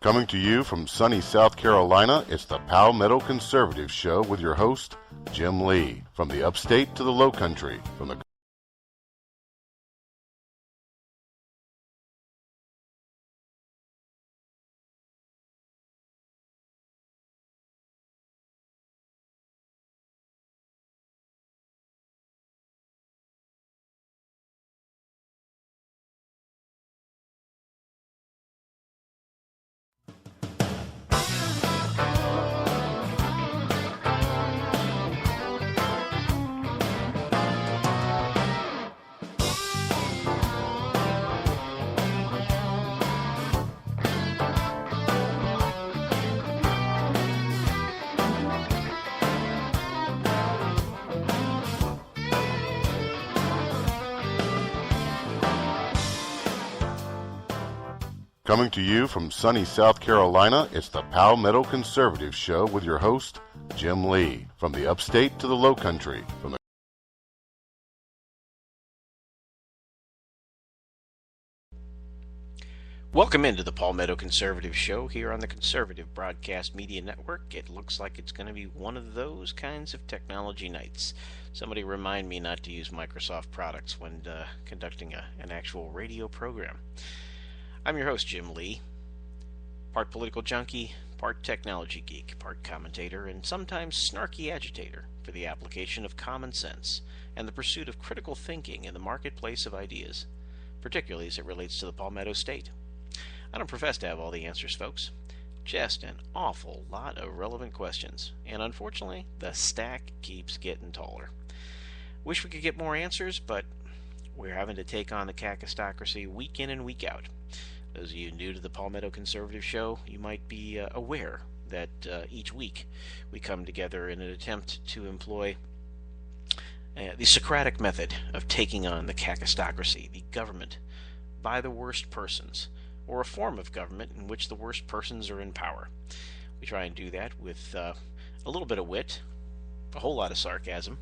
Coming to you from sunny South Carolina, it's the Palmetto Conservative Show with your host, Jim Lee. From the upstate to the low country, from the Coming to you from sunny South Carolina, it's the Palmetto Conservative Show with your host, Jim Lee. From the upstate to the low country, from the Welcome into the Palmetto Conservative Show here on the Conservative Broadcast Media Network. It looks like it's going to be one of those kinds of technology nights. Somebody remind me not to use Microsoft products when conducting an actual radio program. I'm your host, Jim Lee, part political junkie, part technology geek, part commentator, and sometimes snarky agitator for the application of common sense and the pursuit of critical thinking in the marketplace of ideas, particularly as it relates to the Palmetto State. I don't profess to have all the answers, folks. Just an awful lot of relevant questions, and unfortunately, the stack keeps getting taller. Wish we could get more answers, but we're having to take on the cacistocracy week in and week out. Those of you new to the Palmetto Conservative Show, you might be aware that each week we come together in an attempt to employ the Socratic method of taking on the cacistocracy, the government by the worst persons, or a form of government in which the worst persons are in power. We try and do that with a little bit of wit, a whole lot of sarcasm,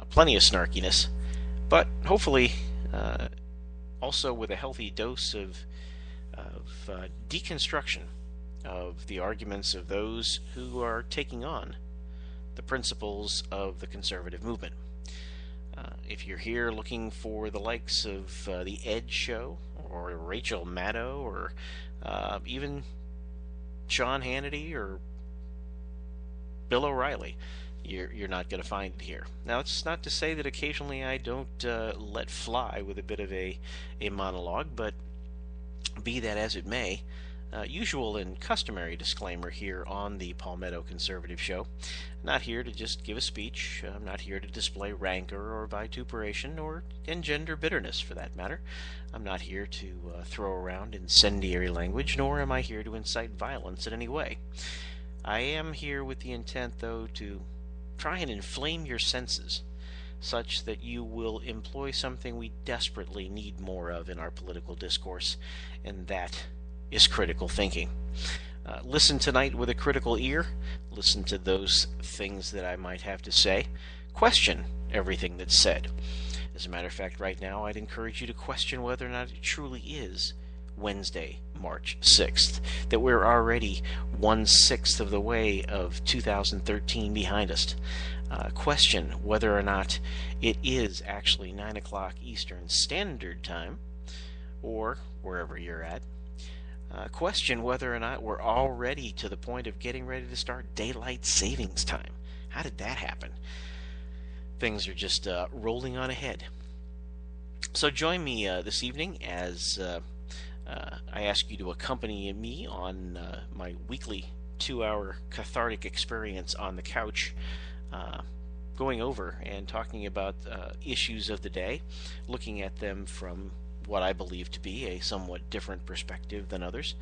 plenty of snarkiness, but hopefully also with a healthy dose of deconstruction of the arguments of those who are taking on the principles of the conservative movement. If you're here looking for the likes of the Ed Show, or Rachel Maddow, or even Sean Hannity, or Bill O'Reilly, you're not going to find it here. Now, it's not to say that occasionally I don't let fly with a bit of a monologue, but be that as it may, usual and customary disclaimer here on the Palmetto Conservative Show. Not here to just give a speech. I'm not here to display rancor or vituperation or engender bitterness, for that matter. I'm not here to throw around incendiary language, nor am I here to incite violence in any way. I am here with the intent, though, to try and inflame your senses such that you will employ something we desperately need more of in our political discourse, and that is critical thinking. Listen tonight with a critical ear. Listen to those things that I might have to say. Question everything that's said. As a matter of fact, right now, I'd encourage you to question whether or not it truly is Wednesday, March 6th, that we're already 1/6 of the way of 2013 behind us. Question whether or not it is actually 9 o'clock Eastern Standard Time, or wherever you're at. Question whether or not we're already to the point of getting ready to start daylight savings time. How did that happen? Things are just rolling on ahead. So join me this evening as I ask you to accompany me on my weekly 2-hour cathartic experience on the couch, going over and talking about issues of the day, looking at them from what I believe to be a somewhat different perspective than others.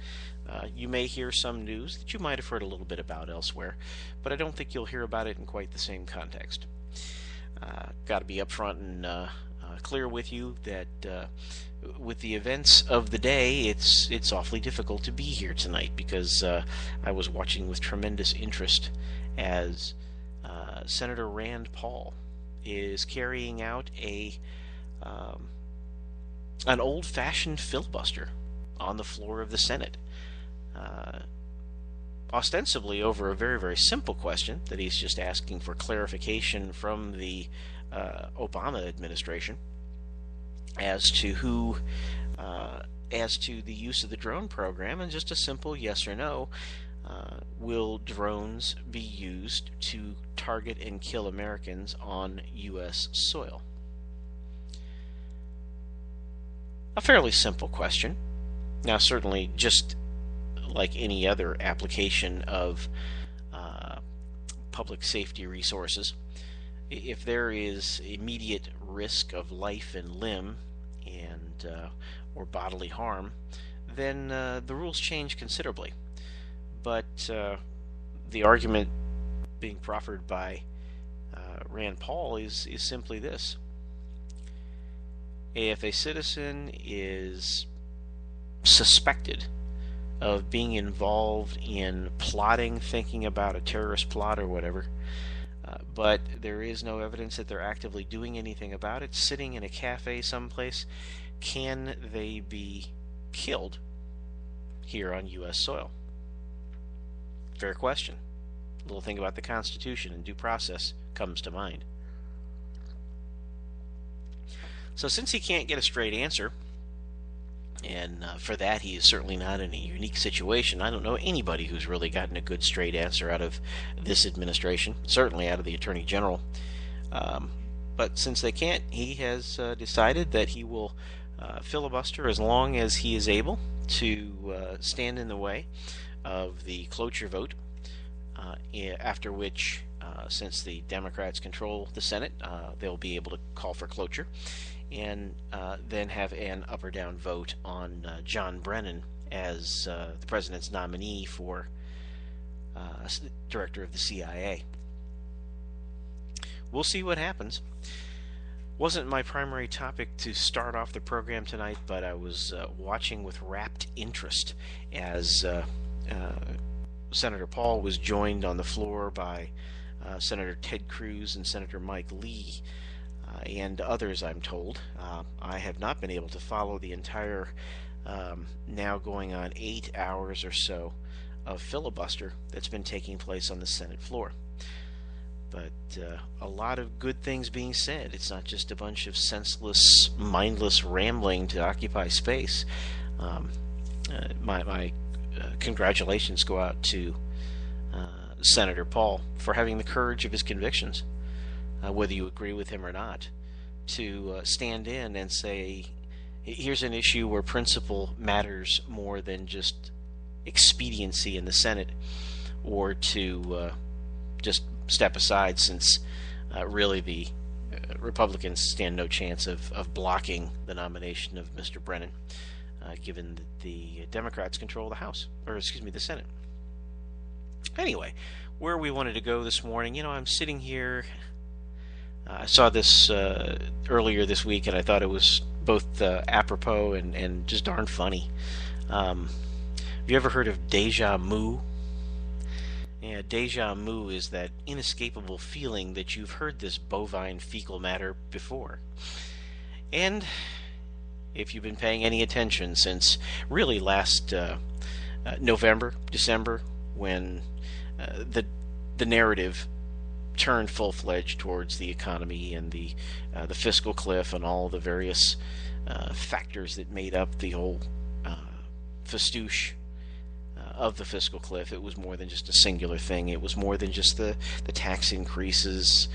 You may hear some news that you might have heard a little bit about elsewhere, but I don't think you'll hear about it in quite the same context. Got to be upfront and clear with you that with the events of the day, it's awfully difficult to be here tonight, because I was watching with tremendous interest as Senator Rand Paul is carrying out an old-fashioned filibuster on the floor of the Senate. ostensibly over a very, very simple question that he's just asking for clarification from the Obama administration as to the use of the drone program, and just a simple yes or no. Will drones be used to target and kill Americans on U.S. soil? A fairly simple question. Now, certainly, just like any other application of public safety resources, if there is immediate risk of life and limb and or bodily harm, then the rules change considerably. But the argument being proffered by Rand Paul is simply this. If a citizen is suspected of being involved in plotting, thinking about a terrorist plot or whatever, but there is no evidence that they're actively doing anything about it, sitting in a cafe someplace, can they be killed here on U.S. soil? Fair question. A little thing about the Constitution and due process comes to mind. So since he can't get a straight answer, and for that he is certainly not in a unique situation, I don't know anybody who's really gotten a good straight answer out of this administration, certainly out of the Attorney General. But since they can't, he has decided that he will filibuster as long as he is able to stand in the way of the cloture vote, after which, since the Democrats control the Senate, they'll be able to call for cloture, and then have an up or down vote on John Brennan as the president's nominee for director of the CIA. We'll see what happens. Wasn't my primary topic to start off the program tonight, but I was watching with rapt interest as Senator Paul was joined on the floor by Senator Ted Cruz and Senator Mike Lee, and others, I'm told. I have not been able to follow the entire, now going on 8 hours or so, of filibuster that's been taking place on the Senate floor. But a lot of good things being said. It's not just a bunch of senseless, mindless rambling to occupy space. My congratulations go out to Senator Paul for having the courage of his convictions, whether you agree with him or not, to stand in and say, here's an issue where principle matters more than just expediency in the Senate, or to just step aside, since really the Republicans stand no chance of blocking the nomination of Mr. Brennan, given that the Democrats control the House, or excuse me, the Senate. Anyway, where we wanted to go this morning, I'm sitting here. I saw this earlier this week, and I thought it was both apropos and just darn funny. Have you ever heard of déjà vu? Yeah, déjà vu is that inescapable feeling that you've heard this bovine fecal matter before. And if you've been paying any attention since really last November, December, when the narrative turned full-fledged towards the economy and the fiscal cliff and all the various factors that made up the whole fastouche of the fiscal cliff. It was more than just a singular thing. It was more than just the tax increases,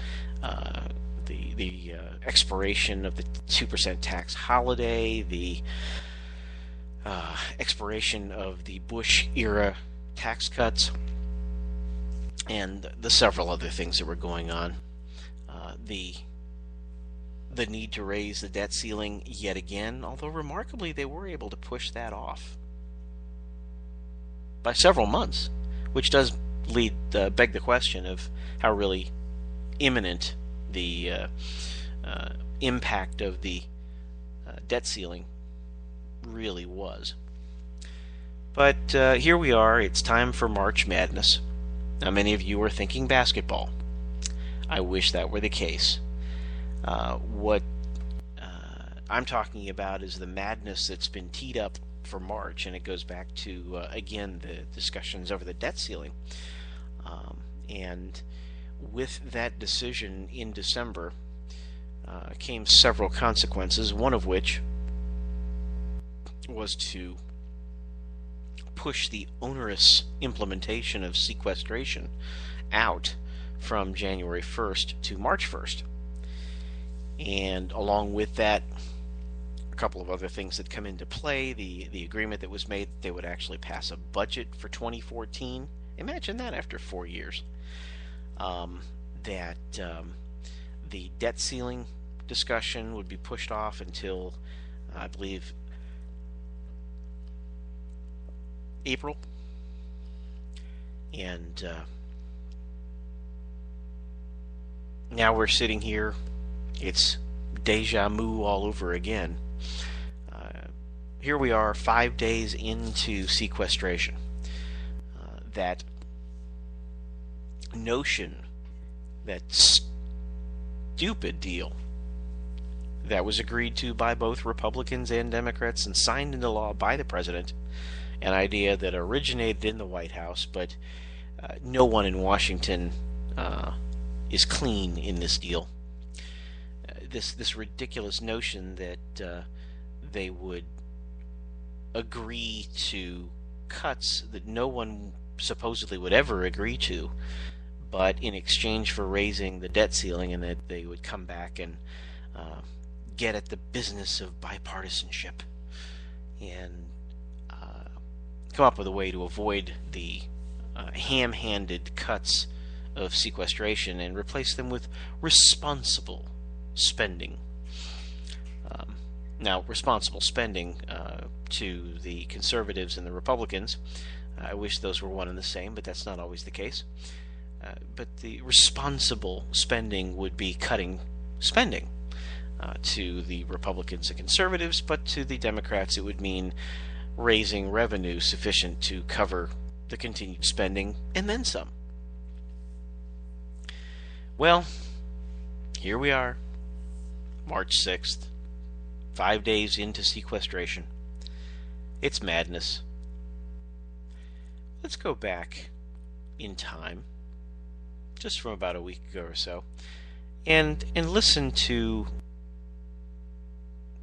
the expiration of the 2% tax holiday, the expiration of the Bush-era tax cuts, and the several other things that were going on. The need to raise the debt ceiling yet again, although remarkably they were able to push that off by several months, which does beg the question of how really imminent the impact of the debt ceiling really was. But here we are. It's time for March Madness. Now, many of you are thinking basketball. I wish that were the case. What I'm talking about is the madness that's been teed up for March, and it goes back to, again, the discussions over the debt ceiling. And with that decision in December came several consequences, one of which was to push the onerous implementation of sequestration out from January 1st to March 1st. And along with that, a couple of other things that come into play. The agreement that was made that they would actually pass a budget for 2014. Imagine that after 4 years. That the debt ceiling discussion would be pushed off until, I believe, April. And now we're sitting here. It's deja vu all over again. Here we are 5 days into sequestration. That notion, that stupid deal that was agreed to by both Republicans and Democrats and signed into law by the president, an idea that originated in the White House, but no one in Washington is clean in this deal. This ridiculous notion that they would agree to cuts that no one supposedly would ever agree to, but in exchange for raising the debt ceiling, and that they would come back and get at the business of bipartisanship and come up with a way to avoid the ham-handed cuts of sequestration and replace them with responsible spending. Now, responsible spending to the conservatives and the Republicans, I wish those were one and the same, but that's not always the case. But the responsible spending would be cutting spending to the Republicans and conservatives, but to the Democrats it would mean raising revenue sufficient to cover the continued spending and then some. Well, here we are, March 6th, 5 days into sequestration. It's madness. Let's go back in time, just from about a week ago or so, and listen to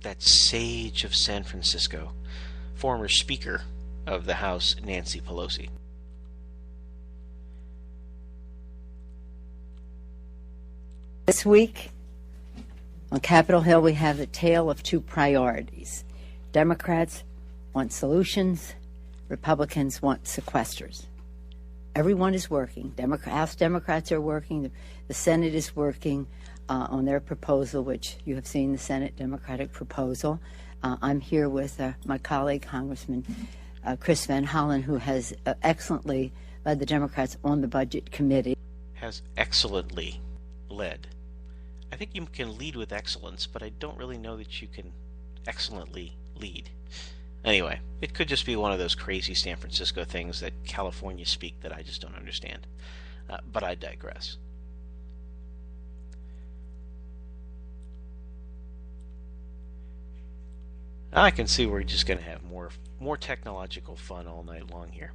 that sage of San Francisco, former Speaker of the House, Nancy Pelosi. This week on Capitol Hill, we have a tale of two priorities. Democrats want solutions, Republicans want sequesters. Everyone is working. House Democrats are working. The Senate is working on their proposal, which you have seen, the Senate Democratic proposal. I'm here with my colleague, Congressman Chris Van Hollen, who has excellently led the Democrats on the Budget Committee. Has excellently led. I think you can lead with excellence, but I don't really know that you can excellently lead. Anyway, it could just be one of those crazy San Francisco things that California speak that I just don't understand. But I digress. I can see we're just going to have more technological fun all night long here.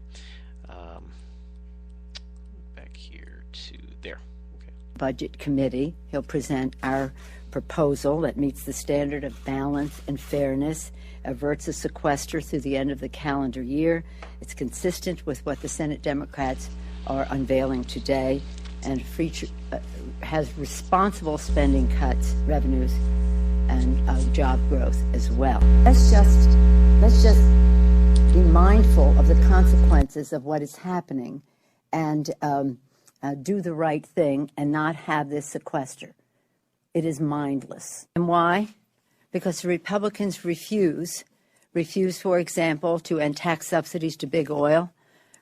Back here to there. Okay. Budget Committee. He'll present our proposal that meets the standard of balance and fairness, averts a sequester through the end of the calendar year. It's consistent with what the Senate Democrats are unveiling today, and has responsible spending cuts, revenues, and job growth as well. Let's just be mindful of the consequences of what is happening, and do the right thing and not have this sequester. It is mindless. And why? Because the Republicans refuse, for example, to end tax subsidies to big oil,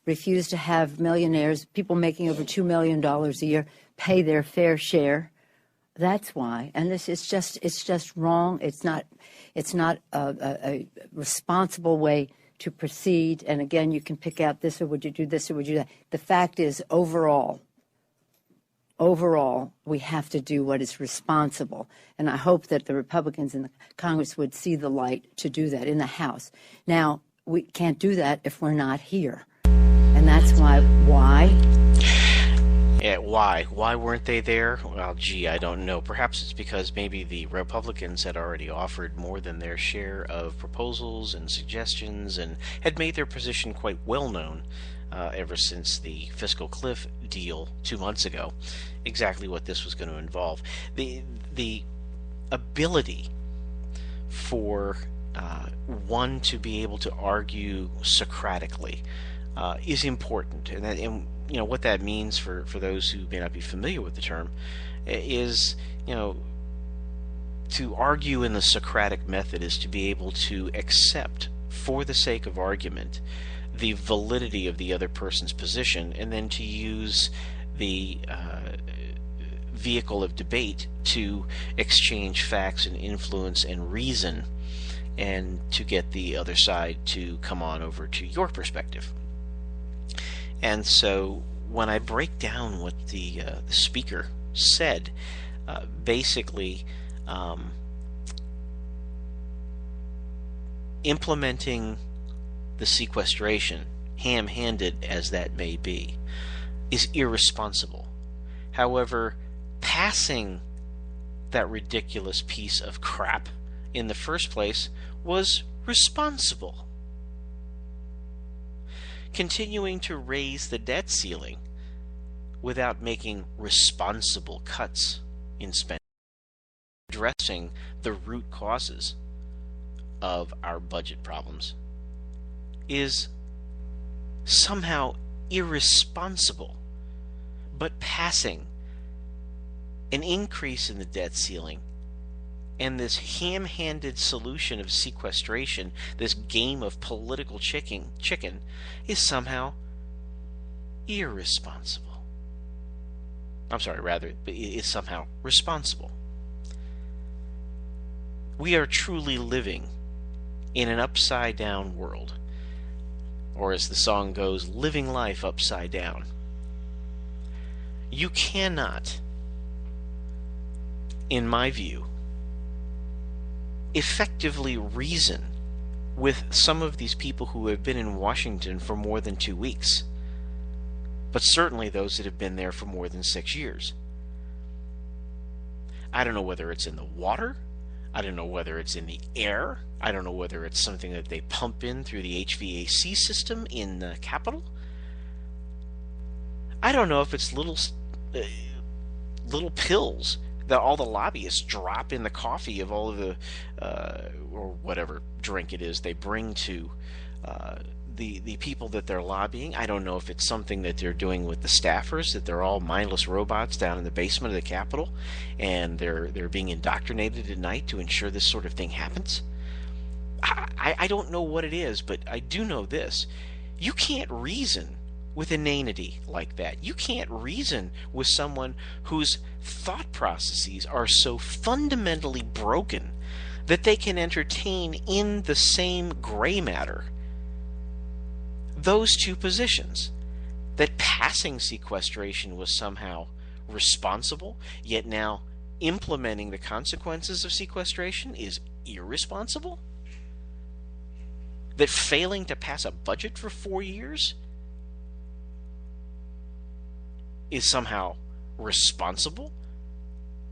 refuse to have millionaires, people making over $2 million a year, pay their fair share. That's why. And this is it's just wrong. It's not a responsible way to proceed. And again, you can pick out this, or would you do this, or would you do that. The fact is, overall, we have to do what is responsible. And I hope that the Republicans in the Congress would see the light to do that in the House. Now, we can't do that if we're not here. And that's why? Yeah, why? Why weren't they there? Well, gee, I don't know. Perhaps it's because maybe the Republicans had already offered more than their share of proposals and suggestions and had made their position quite well known ever since the fiscal cliff deal 2 months ago, exactly what this was going to involve. The ability for one to be able to argue Socratically is important, and you know what that means for those who may not be familiar with the term is, you know, to argue in the Socratic method is to be able to accept, for the sake of argument, the validity of the other person's position, and then to use the vehicle of debate to exchange facts and influence and reason, and to get the other side to come on over to your perspective. And so when I break down what the speaker said, basically implementing the sequestration, ham-handed as that may be, is irresponsible. However, passing that ridiculous piece of crap in the first place was responsible. Continuing to raise the debt ceiling without making responsible cuts in spending, addressing the root causes of our budget problems, is somehow irresponsible. But passing an increase in the debt ceiling and this ham-handed solution of sequestration, this game of political chicken, is somehow irresponsible. I'm sorry, rather, is somehow responsible. We are truly living in an upside-down world, or as the song goes, living life upside down. You cannot, in my view, effectively reason with some of these people who have been in Washington for more than 2 weeks, but certainly those that have been there for more than 6 years. I don't know whether it's in the water, I don't know whether it's in the air, I don't know whether it's something that they pump in through the HVAC system in the Capitol. I don't know if it's little pills that all the lobbyists drop in the coffee of all of the or whatever drink it is they bring to the people that they're lobbying. I don't know if it's something that they're doing with the staffers, that they're all mindless robots down in the basement of the Capitol, and they're being indoctrinated at night to ensure this sort of thing happens. I don't know what it is, but I do know this. You can't reason with inanity like that. You can't reason with someone whose thought processes are so fundamentally broken that they can entertain in the same gray matter those two positions. That passing sequestration was somehow responsible, yet now implementing the consequences of sequestration is irresponsible. That failing to pass a budget for 4 years is somehow responsible,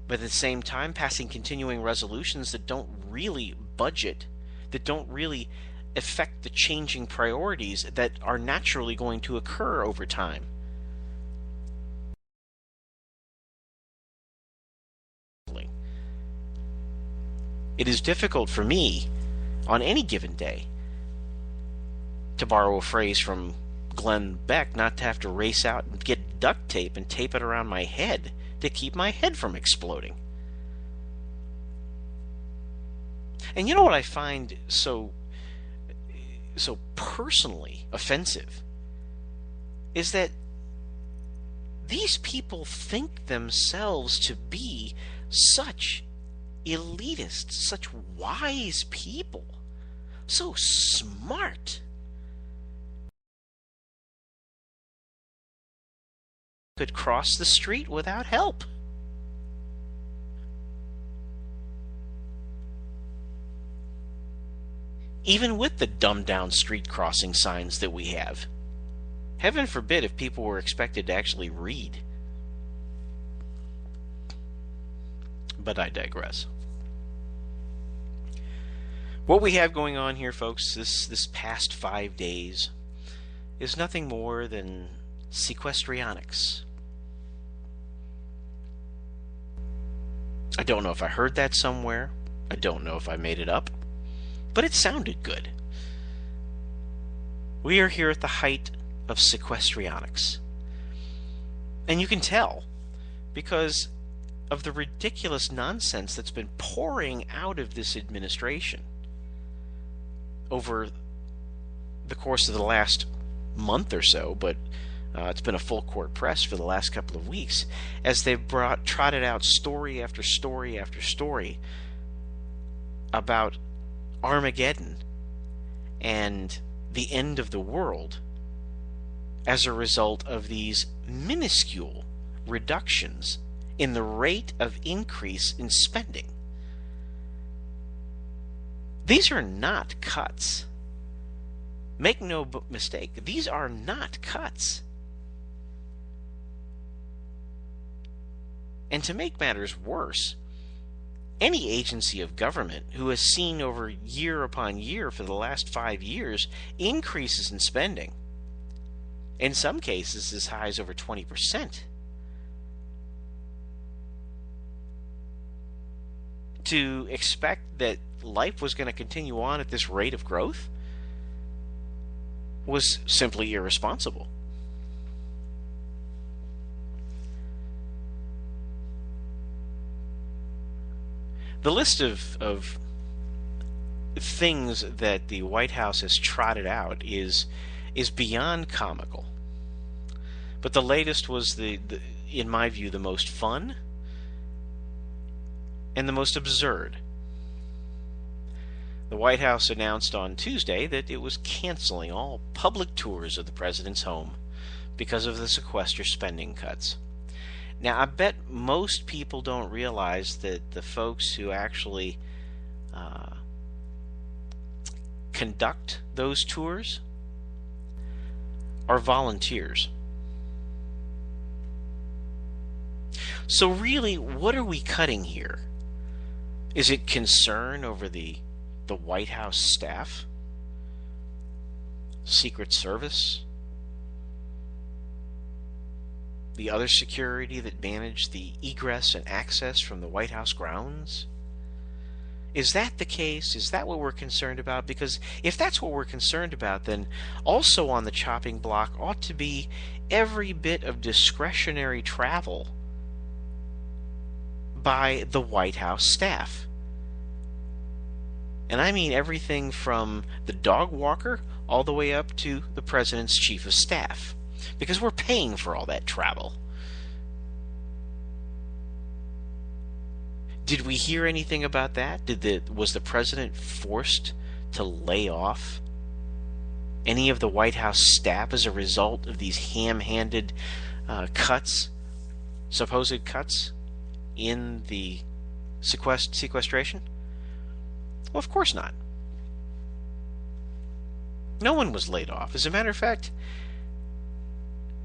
but at the same time passing continuing resolutions that don't really budget, that don't really affect the changing priorities that are naturally going to occur over time. It is difficult for me on any given day, to borrow a phrase from Glenn Beck, not to have to race out and get duct tape and tape it around my head to keep my head from exploding. And you know what I find so personally offensive is that these people think themselves to be such elitists, such wise people, so smart. Could cross the street without help. even with the dumbed-down street crossing signs that we have. Heaven forbid if people were expected to actually read. But I digress. What we have going on here, folks, this past 5 days is nothing more than sequestrionics. I don't know if I heard that somewhere. I don't know if I made it up. But it sounded good. We are here at the height of sequestrionics. And you can tell because of the ridiculous nonsense that's been pouring out of this administration over the course of the last month or so, but it's been a full court press for the last couple of weeks as they've trotted out story after story after story about Armageddon and the end of the world as a result of these minuscule reductions in the rate of increase in spending. These are not cuts. Make no mistake, these are not cuts. And to make matters worse, any agency of government who has seen over year upon year for the last 5 years increases in spending, in some cases as high as over 20%, to expect that life was going to continue on at this rate of growth was simply irresponsible. The list of things that the White House has trotted out is beyond comical. But the latest was in my view, the most fun and the most absurd. The White House announced on Tuesday that it was canceling all public tours of the president's home because of the sequester spending cuts. Now, I bet most people don't realize that the folks who actually conduct those tours are volunteers. So really, what are we cutting here? Is it concern over the White House staff? Secret Service? The other security that managed the egress and access from the White House grounds? Is that the case? Is that what we're concerned about? Because if that's what we're concerned about, then also on the chopping block ought to be every bit of discretionary travel by the White House staff. And I mean everything from the dog walker all the way up to the president's chief of staff. Because we're paying for all that travel. Did we hear anything about that? Was the president forced to lay off any of the White House staff as a result of these ham-handed cuts, supposed cuts, in the sequestration? Well, of course not. No one was laid off. As a matter of fact,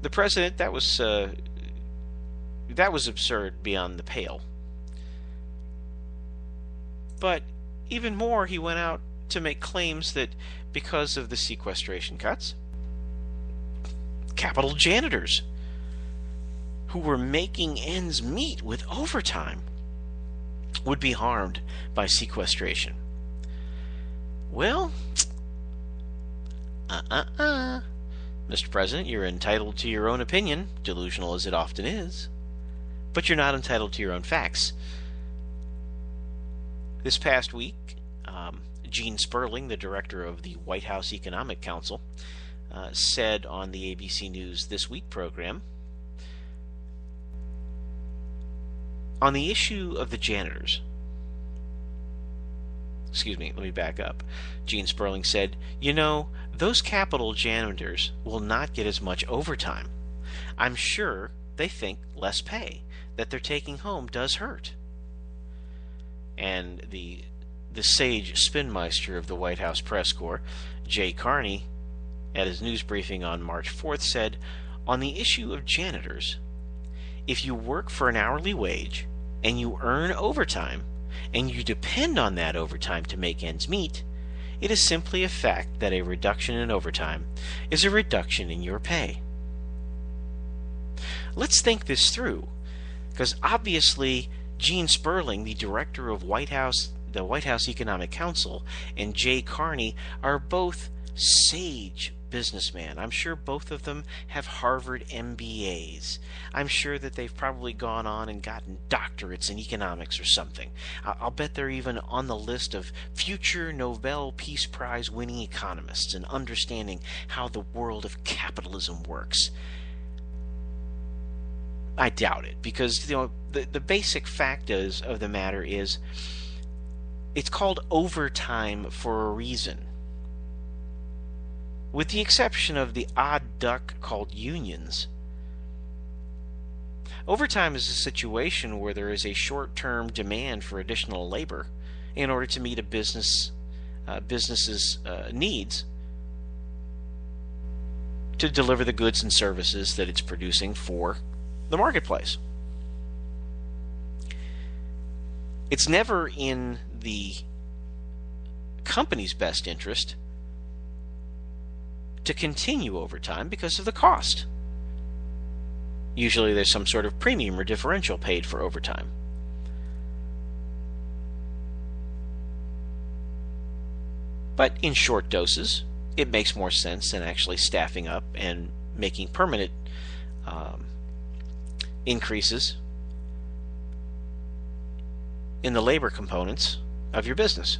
the president, that was absurd beyond the pale. But even more, he went out to make claims that because of the sequestration cuts, Capitol janitors who were making ends meet with overtime would be harmed by sequestration. Well, Mr. President, you're entitled to your own opinion, delusional as it often is, but you're not entitled to your own facts. This past week, Gene Sperling, the director of the White House Economic Council, said on the ABC News This Week program, on the issue of the janitors, excuse me, let me back up. Gene Sperling said, you know, those Capitol janitors will not get as much overtime. I'm sure they think less pay that they're taking home does hurt. And the the sage spinmeister of the White House press corps, Jay Carney, at his news briefing on March 4th, said, on the issue of janitors, if you work for an hourly wage and you earn overtime and you depend on that overtime to make ends meet, it is simply a fact that a reduction in overtime is a reduction in your pay. Let's think this through, because obviously Gene Sperling, the director of the White House Economic Council, and Jay Carney are both sage businessmen. I'm sure both of them have Harvard MBAs. I'm sure that they've probably gone on and gotten doctorates in economics or something. I'll bet they're even on the list of future Nobel Peace Prize winning economists and understanding how the world of capitalism works. I doubt it, because the basic fact of the matter is it's called overtime for a reason. With the exception of the odd duck called unions. Overtime is a situation where there is a short-term demand for additional labor in order to meet a business's needs to deliver the goods and services that it's producing for the marketplace. It's never in the company's best interest to continue overtime because of the cost. Usually there's some sort of premium or differential paid for overtime. But in short doses, it makes more sense than actually staffing up and making permanent increases in the labor components of your business.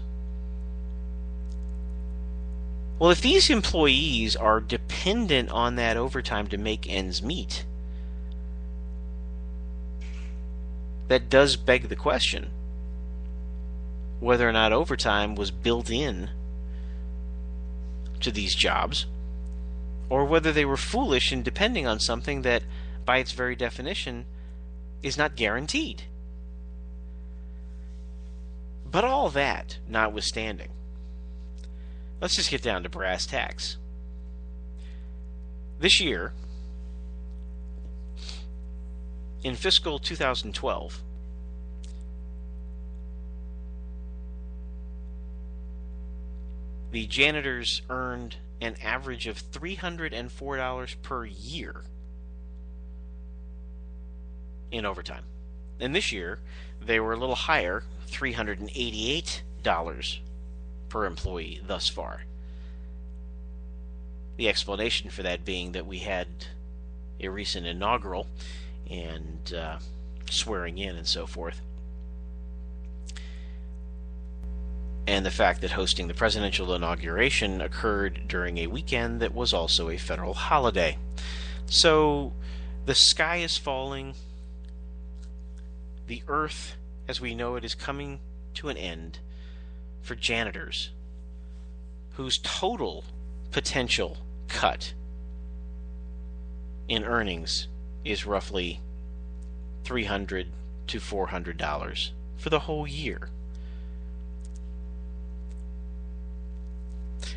Well, if these employees are dependent on that overtime to make ends meet, that does beg the question whether or not overtime was built in to these jobs, or whether they were foolish in depending on something that, by its very definition, is not guaranteed. But all that notwithstanding, let's just get down to brass tacks. This year, in fiscal 2012, the janitors earned an average of $304 per year in overtime. And this year, they were a little higher, $388 per employee thus far. The explanation for that being that we had a recent inaugural and swearing in and so forth. And the fact that hosting the presidential inauguration occurred during a weekend that was also a federal holiday. So the sky is falling. The earth, as we know it, is coming to an end for janitors whose total potential cut in earnings is roughly $300 to $400 for the whole year.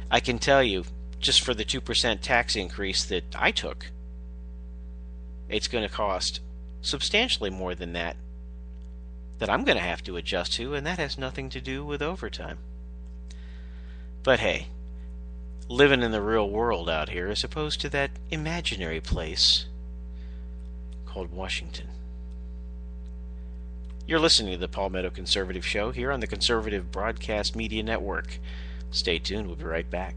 I can tell you, just for the 2% tax increase that I took, it's going to cost substantially more than that I'm going to have to adjust to, and that has nothing to do with overtime. But hey, living in the real world out here as opposed to that imaginary place called Washington. You're listening to the Palmetto Conservative Show here on the Conservative Broadcast Media Network. Stay tuned, we'll be right back.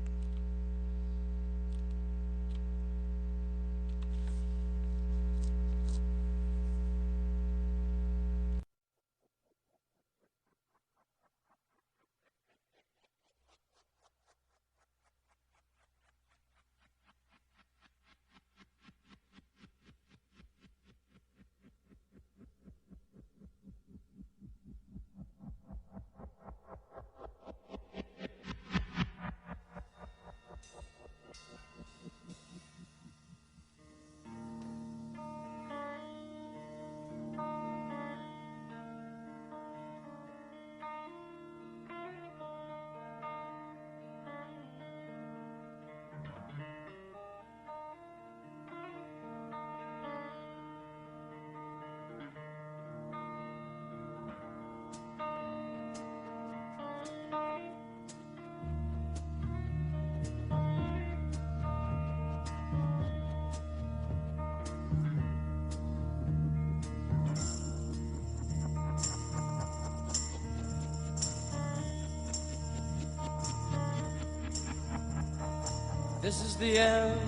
This is the end,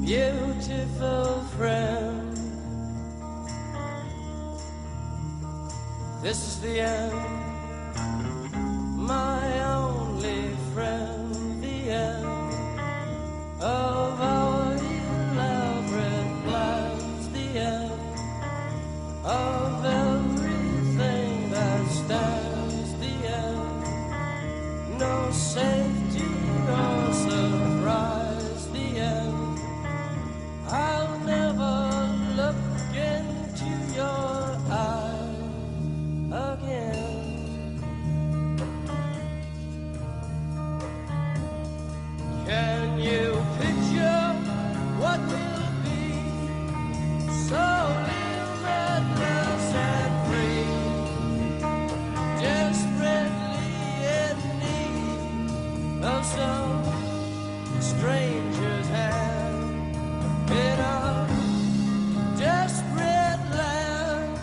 beautiful friend. This is the end, my only friend. The end of our elaborate plans. The end of everything that stands. The end, no safety or surprise. The end, I'll never look into your eyes again. Can you picture what will be? So limitless and free, desperately in need of some stranger's hand in a desperate land.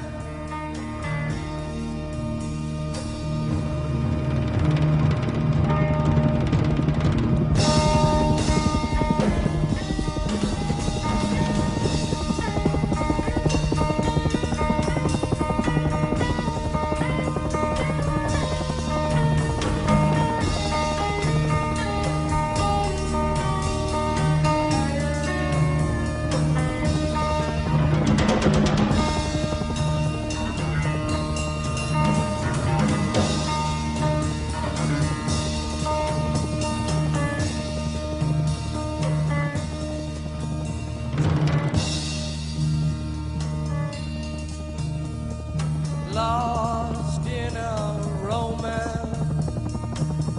Lost in a romance,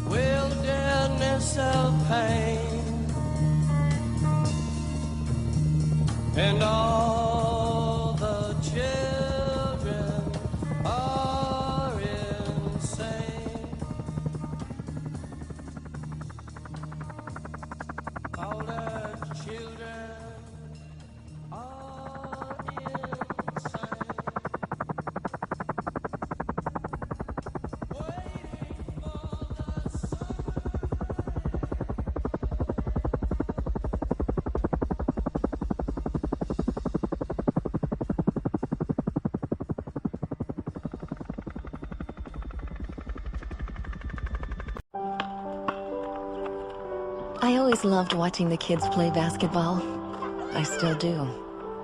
wilderness of pain, and all the children are insane. All the children are insane. I always loved watching the kids play basketball. I still do,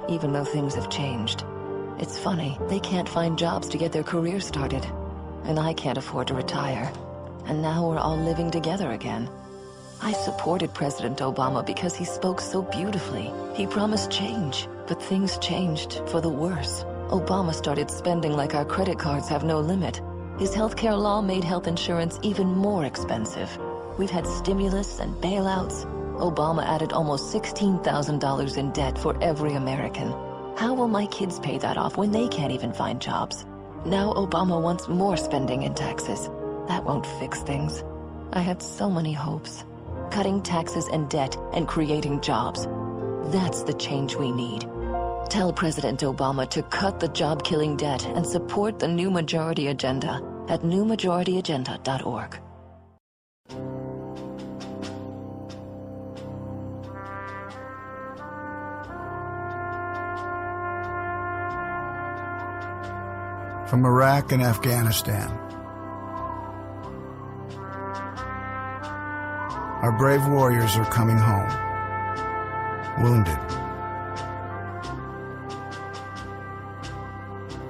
even though things have changed. It's funny, they can't find jobs to get their career started. And I can't afford to retire. And now we're all living together again. I supported President Obama because he spoke so beautifully. He promised change, but things changed for the worse. Obama started spending like our credit cards have no limit. His healthcare law made health insurance even more expensive. We've had stimulus and bailouts. Obama added almost $16,000 in debt for every American. How will my kids pay that off when they can't even find jobs? Now Obama wants more spending and taxes. That won't fix things. I had so many hopes. Cutting taxes and debt and creating jobs. That's the change we need. Tell President Obama to cut the job-killing debt and support the New Majority Agenda at newmajorityagenda.org. From Iraq and Afghanistan, our brave warriors are coming home, wounded.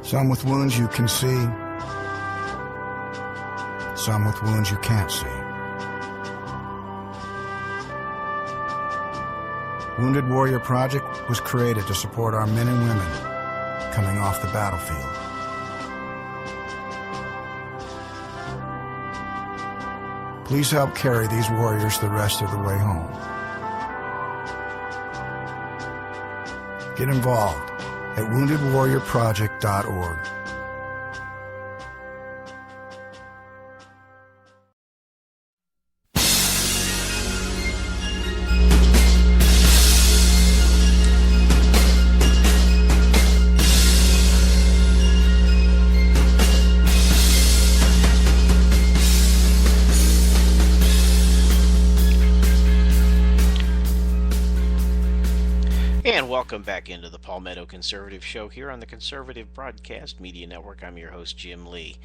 Some with wounds you can see, some with wounds you can't see. Wounded Warrior Project was created to support our men and women coming off the battlefield. Please help carry these warriors the rest of the way home. Get involved at woundedwarriorproject.org. And welcome back into the Palmetto Conservative Show here on the Conservative Broadcast Media Network. I'm your host, Jim Lee.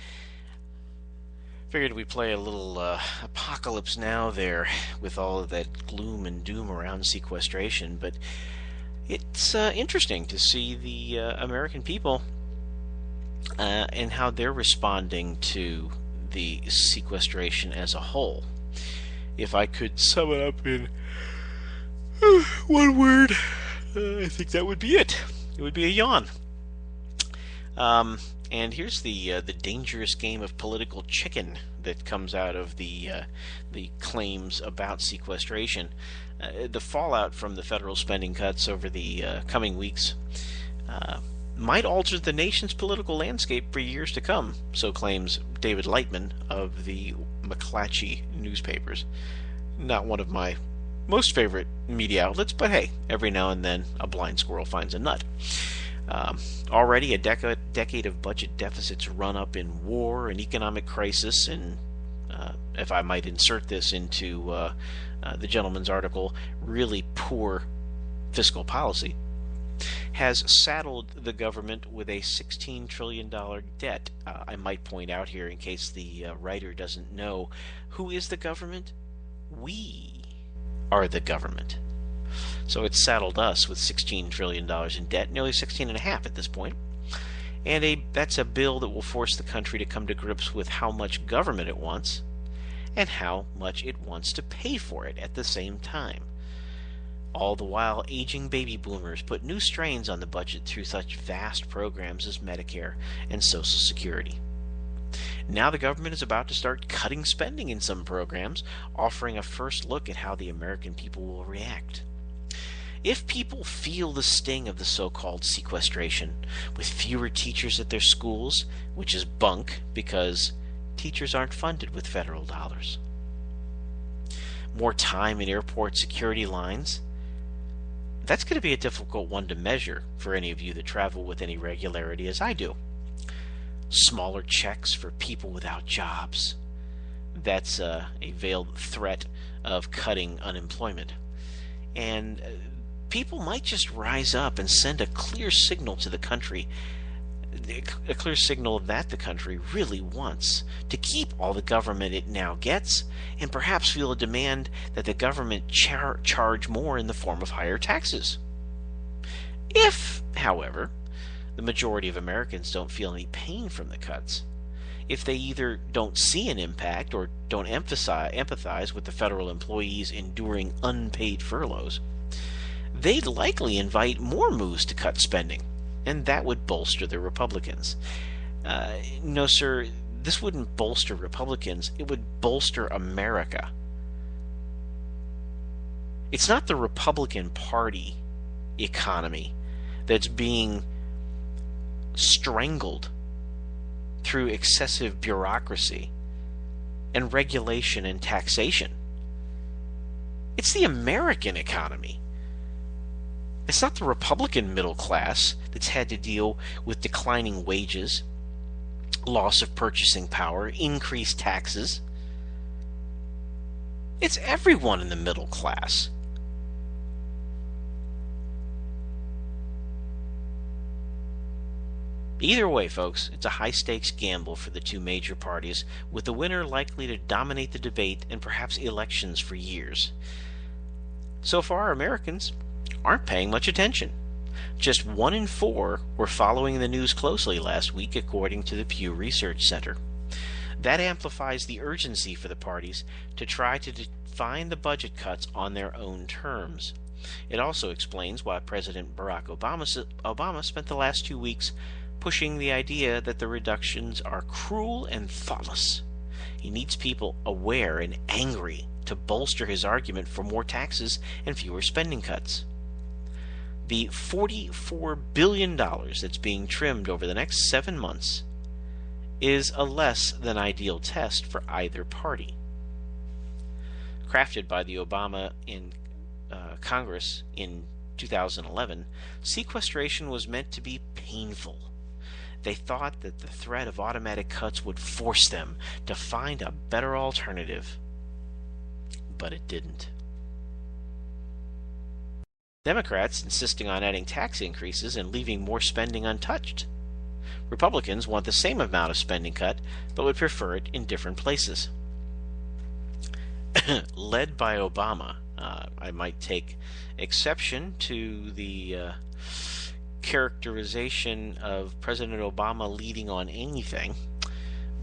Figured we'd play a little apocalypse now there with all of that gloom and doom around sequestration, but it's interesting to see the American people and how they're responding to the sequestration as a whole. If I could sum it up in one word, I think that would be it. It would be a yawn. And here's the dangerous game of political chicken that comes out of the claims about sequestration. The fallout from the federal spending cuts over the coming weeks might alter the nation's political landscape for years to come, so claims David Lightman of the McClatchy newspapers. Not one of my most favorite media outlets, but hey, every now and then a blind squirrel finds a nut. Already a decade of budget deficits run up in war and economic crisis, and if I might insert this into the gentleman's article, really poor fiscal policy, has saddled the government with a $16 trillion debt. I might point out here, in case the writer doesn't know, who is the government? We are the government. So it's saddled us with $16 trillion in debt, nearly 16.5 at this point. And that's a bill that will force the country to come to grips with how much government it wants and how much it wants to pay for it at the same time. All the while, aging baby boomers put new strains on the budget through such vast programs as Medicare and Social Security. Now the government is about to start cutting spending in some programs, offering a first look at how the American people will react. If people feel the sting of the so-called sequestration, with fewer teachers at their schools, which is bunk because teachers aren't funded with federal dollars, more time in airport security lines, that's going to be a difficult one to measure for any of you that travel with any regularity, as I do. Smaller checks for people without jobs. That's a veiled threat of cutting unemployment. And people might just rise up and send a clear signal to the country, a clear signal that the country really wants to keep all the government it now gets, and perhaps feel a demand that the government charge more in the form of higher taxes. If, however, the majority of Americans don't feel any pain from the cuts, if they either don't see an impact or don't empathize with the federal employees enduring unpaid furloughs, they'd likely invite more moves to cut spending, and that would bolster the Republicans. No, sir, this wouldn't bolster Republicans. It would bolster America. It's not the Republican Party economy that's being strangled through excessive bureaucracy and regulation and taxation. It's the American economy. It's not the Republican middle class that's had to deal with declining wages, loss of purchasing power, increased taxes. It's everyone in the middle class. Either way, folks, it's a high-stakes gamble for the two major parties, with the winner likely to dominate the debate and perhaps elections for years. So far, Americans aren't paying much attention. Just 1 in 4 were following the news closely last week, according to the Pew Research Center. That amplifies the urgency for the parties to try to define the budget cuts on their own terms. It also explains why President Barack Obama spent the last 2 weeks pushing the idea that the reductions are cruel and thoughtless. He needs people aware and angry to bolster his argument for more taxes and fewer spending cuts. The $44 billion that's being trimmed over the next 7 months is a less than ideal test for either party. Crafted by the Obama in Congress in 2011, sequestration was meant to be painful. They thought that the threat of automatic cuts would force them to find a better alternative, but it didn't. Democrats insisting on adding tax increases and leaving more spending untouched. Republicans want the same amount of spending cut, but would prefer it in different places. Led by Obama, I might take exception to the characterization of President Obama leading on anything,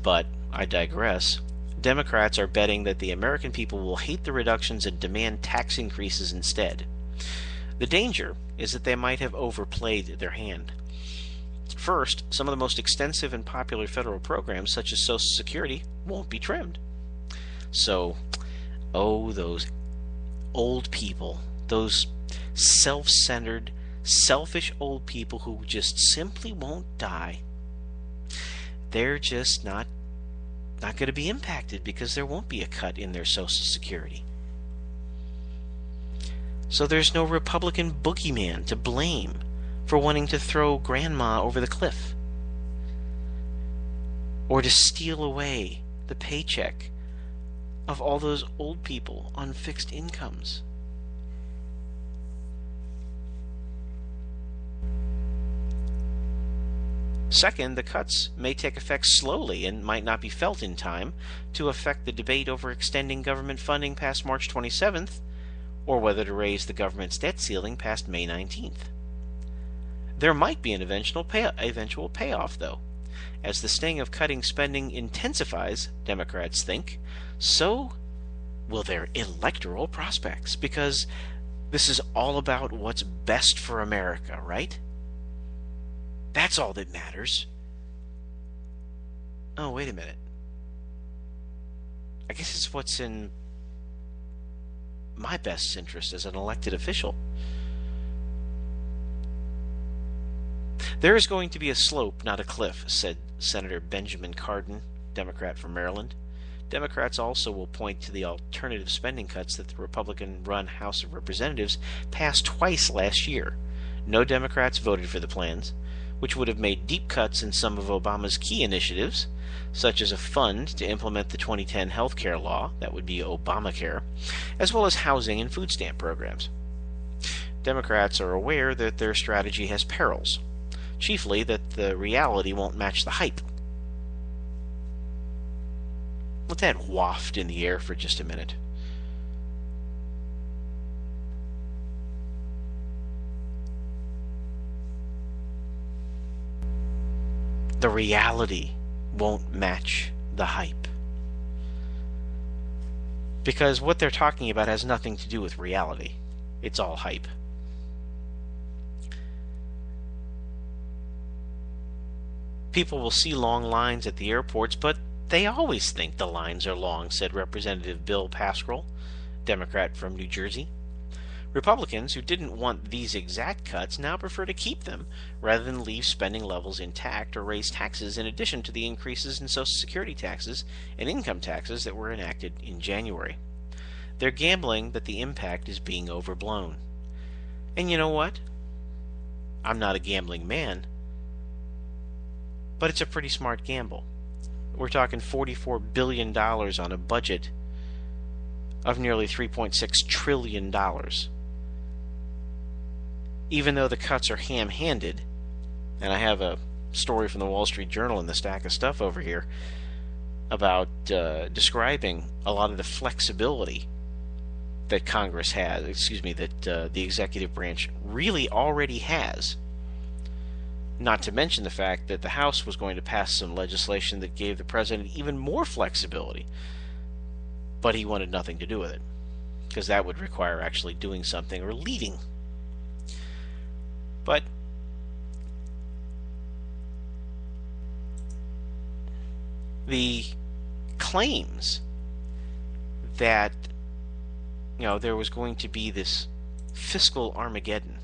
but I digress. Democrats are betting that the American people will hate the reductions and demand tax increases instead. The danger is that they might have overplayed their hand. First, some of the most extensive and popular federal programs, such as Social Security, won't be trimmed. So, those old people, those self-centered, selfish old people who just simply won't die, they're just not going to be impacted because there won't be a cut in their Social Security. So there's no Republican boogeyman to blame for wanting to throw grandma over the cliff or to steal away the paycheck of all those old people on fixed incomes. Second, the cuts may take effect slowly and might not be felt in time to affect the debate over extending government funding past March 27th or whether to raise the government's debt ceiling past May 19th. There might be an eventual payoff, though. As the sting of cutting spending intensifies, Democrats think, so will their electoral prospects, because this is all about what's best for America, right? That's all that matters. Oh, wait a minute. I guess it's what's in my best interest as an elected official. There is going to be a slope, not a cliff, said Senator Benjamin Cardin, Democrat from Maryland. Democrats also will point to the alternative spending cuts that the Republican-run House of Representatives passed twice last year. No Democrats voted for the plans, which would have made deep cuts in some of Obama's key initiatives, such as a fund to implement the 2010 health care law, that would be Obamacare, as well as housing and food stamp programs. Democrats are aware that their strategy has perils, chiefly that the reality won't match the hype. Let that waft in the air for just a minute. The reality won't match the hype. Because what they're talking about has nothing to do with reality. It's all hype. People will see long lines at the airports, but they always think the lines are long, said Representative Bill Pascrell, Democrat from New Jersey. Republicans who didn't want these exact cuts now prefer to keep them, rather than leave spending levels intact or raise taxes in addition to the increases in Social Security taxes and income taxes that were enacted in January. They're gambling that the impact is being overblown. And you know what? I'm not a gambling man, but it's a pretty smart gamble. We're talking $44 billion on a budget of nearly $3.6 trillion. Even though the cuts are ham-handed, and I have a story from the Wall Street Journal in the stack of stuff over here about describing a lot of the flexibility that Congress has, that the executive branch really already has. Not to mention the fact that the House was going to pass some legislation that gave the president even more flexibility, but he wanted nothing to do with it, because that would require actually doing something or leaving. But the claims that there was going to be this fiscal Armageddon,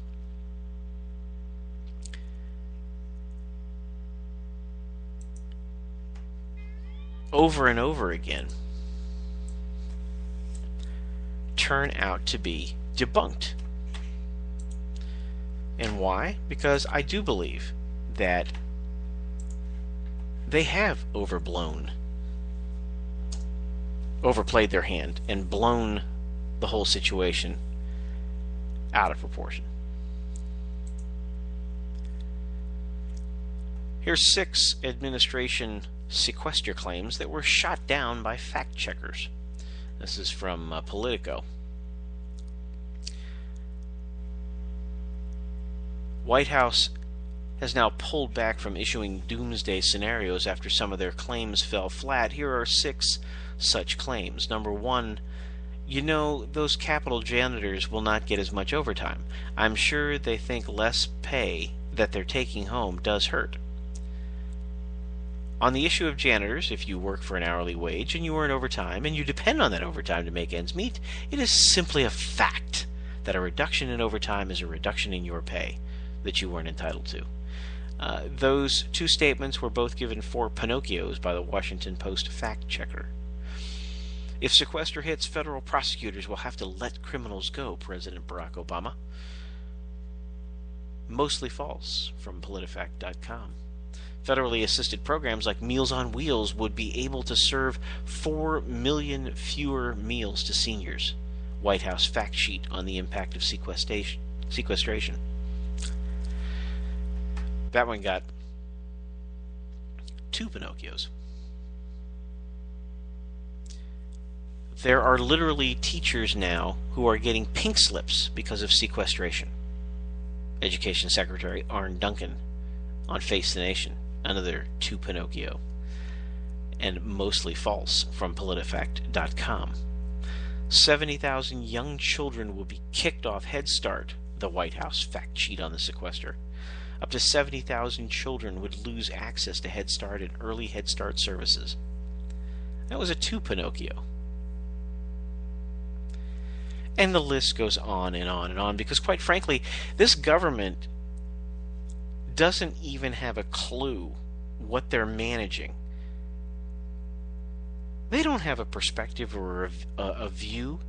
over and over again, turn out to be debunked. And why? Because I do believe that they have overplayed their hand and blown the whole situation out of proportion. Here's 6 administration sequester claims that were shot down by fact-checkers. This is from Politico. White House has now pulled back from issuing doomsday scenarios after some of their claims fell flat. Here are 6 such claims. Number 1, you know, those Capitol janitors will not get as much overtime. I'm sure they think less pay that they're taking home does hurt. On the issue of janitors, if you work for an hourly wage and you earn overtime and you depend on that overtime to make ends meet, it is simply a fact that a reduction in overtime is a reduction in your pay that you weren't entitled to. Those 2 statements were both given 4 Pinocchios by the Washington Post fact-checker. If sequester hits, federal prosecutors will have to let criminals go, President Barack Obama. Mostly false, from PolitiFact.com. Federally assisted programs like Meals on Wheels would be able to serve 4 million fewer meals to seniors. White House fact sheet on the impact of sequestration. That one got 2 Pinocchios. There are literally teachers now who are getting pink slips because of sequestration. Education Secretary Arne Duncan on Face the Nation. Another 2 Pinocchio. And mostly false, from PolitiFact.com. 70,000 young children will be kicked off Head Start, the White House fact sheet on the sequester. Up to 70,000 children would lose access to Head Start and early Head Start services. That was a 2 Pinocchio. And the list goes on and on and on, because quite frankly, this government doesn't even have a clue what they're managing. They don't have a perspective or a view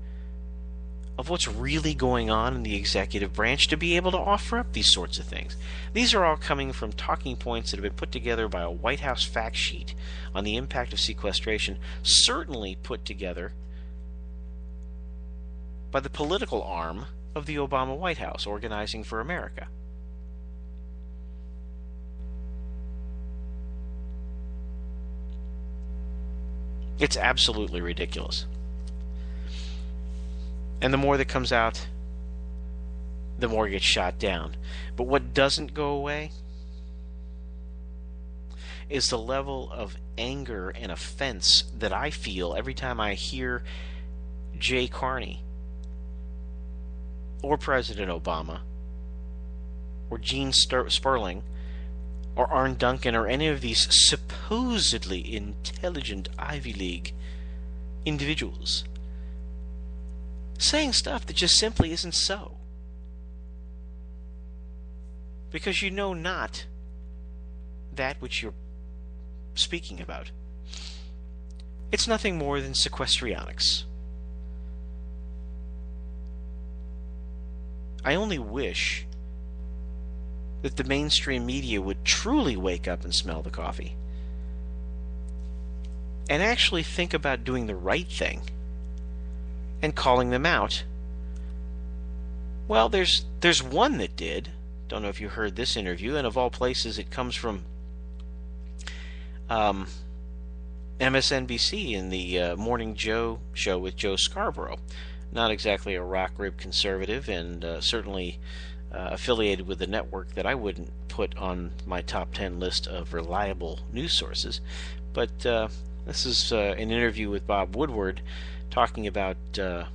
of what's really going on in the executive branch to be able to offer up these sorts of things. These are all coming from talking points that have been put together by a White House fact sheet on the impact of sequestration, certainly put together by the political arm of the Obama White House, Organizing for America. It's absolutely ridiculous. And the more that comes out, the more gets shot down. But what doesn't go away is the level of anger and offense that I feel every time I hear Jay Carney or President Obama or Gene Sperling or Arne Duncan or any of these supposedly intelligent Ivy League individuals saying stuff that just simply isn't so. Because you know not that which you're speaking about. It's nothing more than sequestrionics. I only wish that the mainstream media would truly wake up and smell the coffee and actually think about doing the right thing and calling them out. Well, there's one that did. Don't know if you heard this interview, and of all places it comes from MSNBC in the Morning Joe show with Joe Scarborough. Not exactly a rock rib conservative, and certainly affiliated with a network that I wouldn't put on my top 10 list of reliable news sources. But this is an interview with Bob Woodward talking about the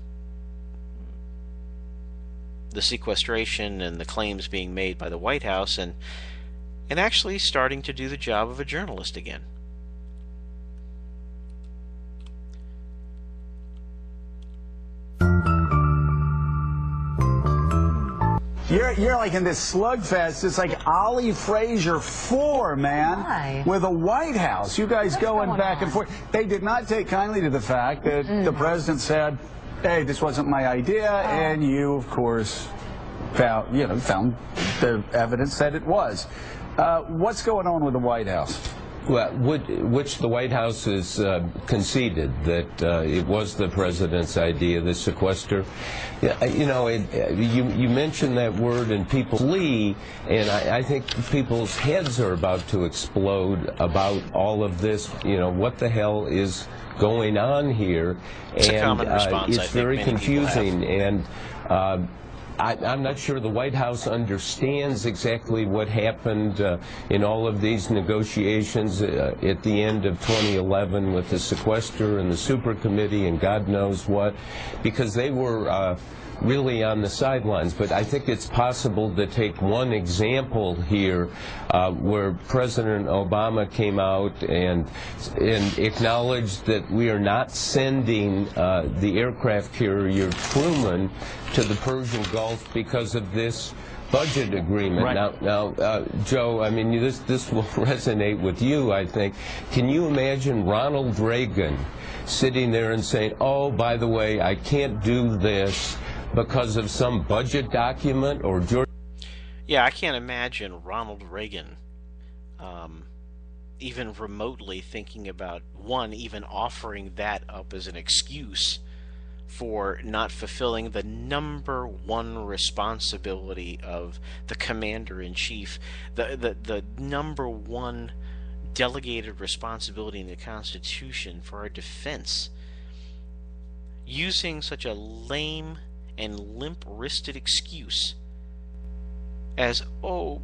sequestration and the claims being made by the White House, and actually starting to do the job of a journalist again. You're like in this slugfest. It's like Ollie Frazier 4, man. Why? With a White House. You guys going back and forth. They did not take kindly to the fact that the president said, hey, this wasn't my idea, and you, of course, found the evidence that it was. What's going on with the White House? Well, which the White House has conceded that it was the president's idea, the sequester. You know, you mentioned that word and people flee, and I think people's heads are about to explode about all of this. You know, what the hell is going on here? It's a common response, it's very confusing, and I'm not sure the White House understands exactly what happened in all of these negotiations at the end of 2011 with the sequester and the super committee and God knows what, because they were really on the sidelines. But I think it's possible to take one example here where President Obama came out and acknowledged that we are not sending the aircraft carrier Truman to the Persian Gulf because of this budget agreement. Right. Now, Joe, I mean, this will resonate with you, I think. Can you imagine Ronald Reagan sitting there and saying, oh, by the way, I can't do this because of some budget document? Or George? Yeah, I can't imagine Ronald Reagan even remotely thinking about, even offering that up as an excuse for not fulfilling the number one responsibility of the commander-in-chief, the number one delegated responsibility in the Constitution for our defense. Using such a lame and limp-wristed excuse as,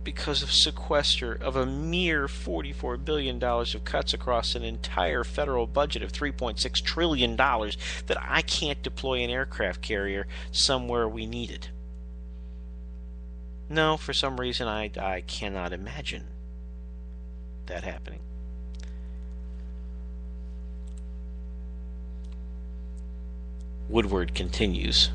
because of sequester of a mere $44 billion of cuts across an entire federal budget of $3.6 trillion, that I can't deploy an aircraft carrier somewhere we need it. No, for some reason I cannot imagine that happening. Woodward continues.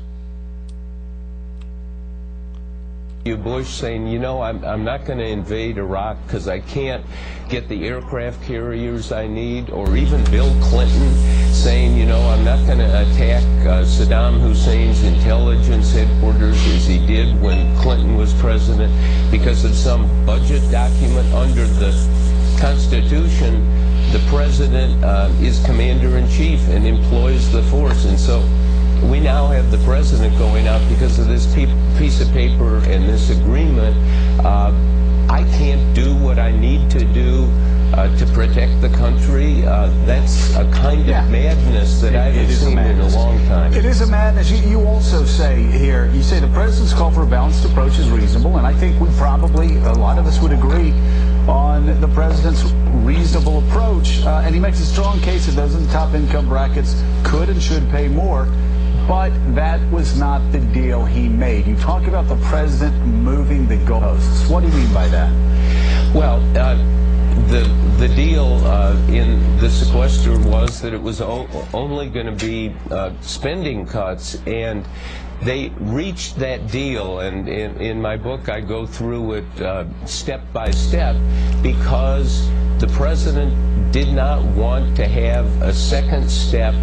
Bush saying, you know, I'm not going to invade Iraq because I can't get the aircraft carriers I need, or even Bill Clinton saying, you know, I'm not going to attack Saddam Hussein's intelligence headquarters as he did when Clinton was president because of some budget document. Under the Constitution, the president is commander-in-chief and employs the force, and so we now have the president going out because of this piece of paper and this agreement. I can't do what I need to do to protect the country. That's a kind of madness that I haven't seen in a long time. It is a madness. You also say here, you say the president's call for a balanced approach is reasonable, and I think we probably, a lot of us would agree on the president's reasonable approach. And he makes a strong case that those in the top income brackets could and should pay more. But that was not the deal he made. You talk about the president moving the goalposts. What do you mean by that? Well, the deal in the sequester was that it was only going to be spending cuts, and they reached that deal, and in my book I go through it step by step, because the president did not want to have a second step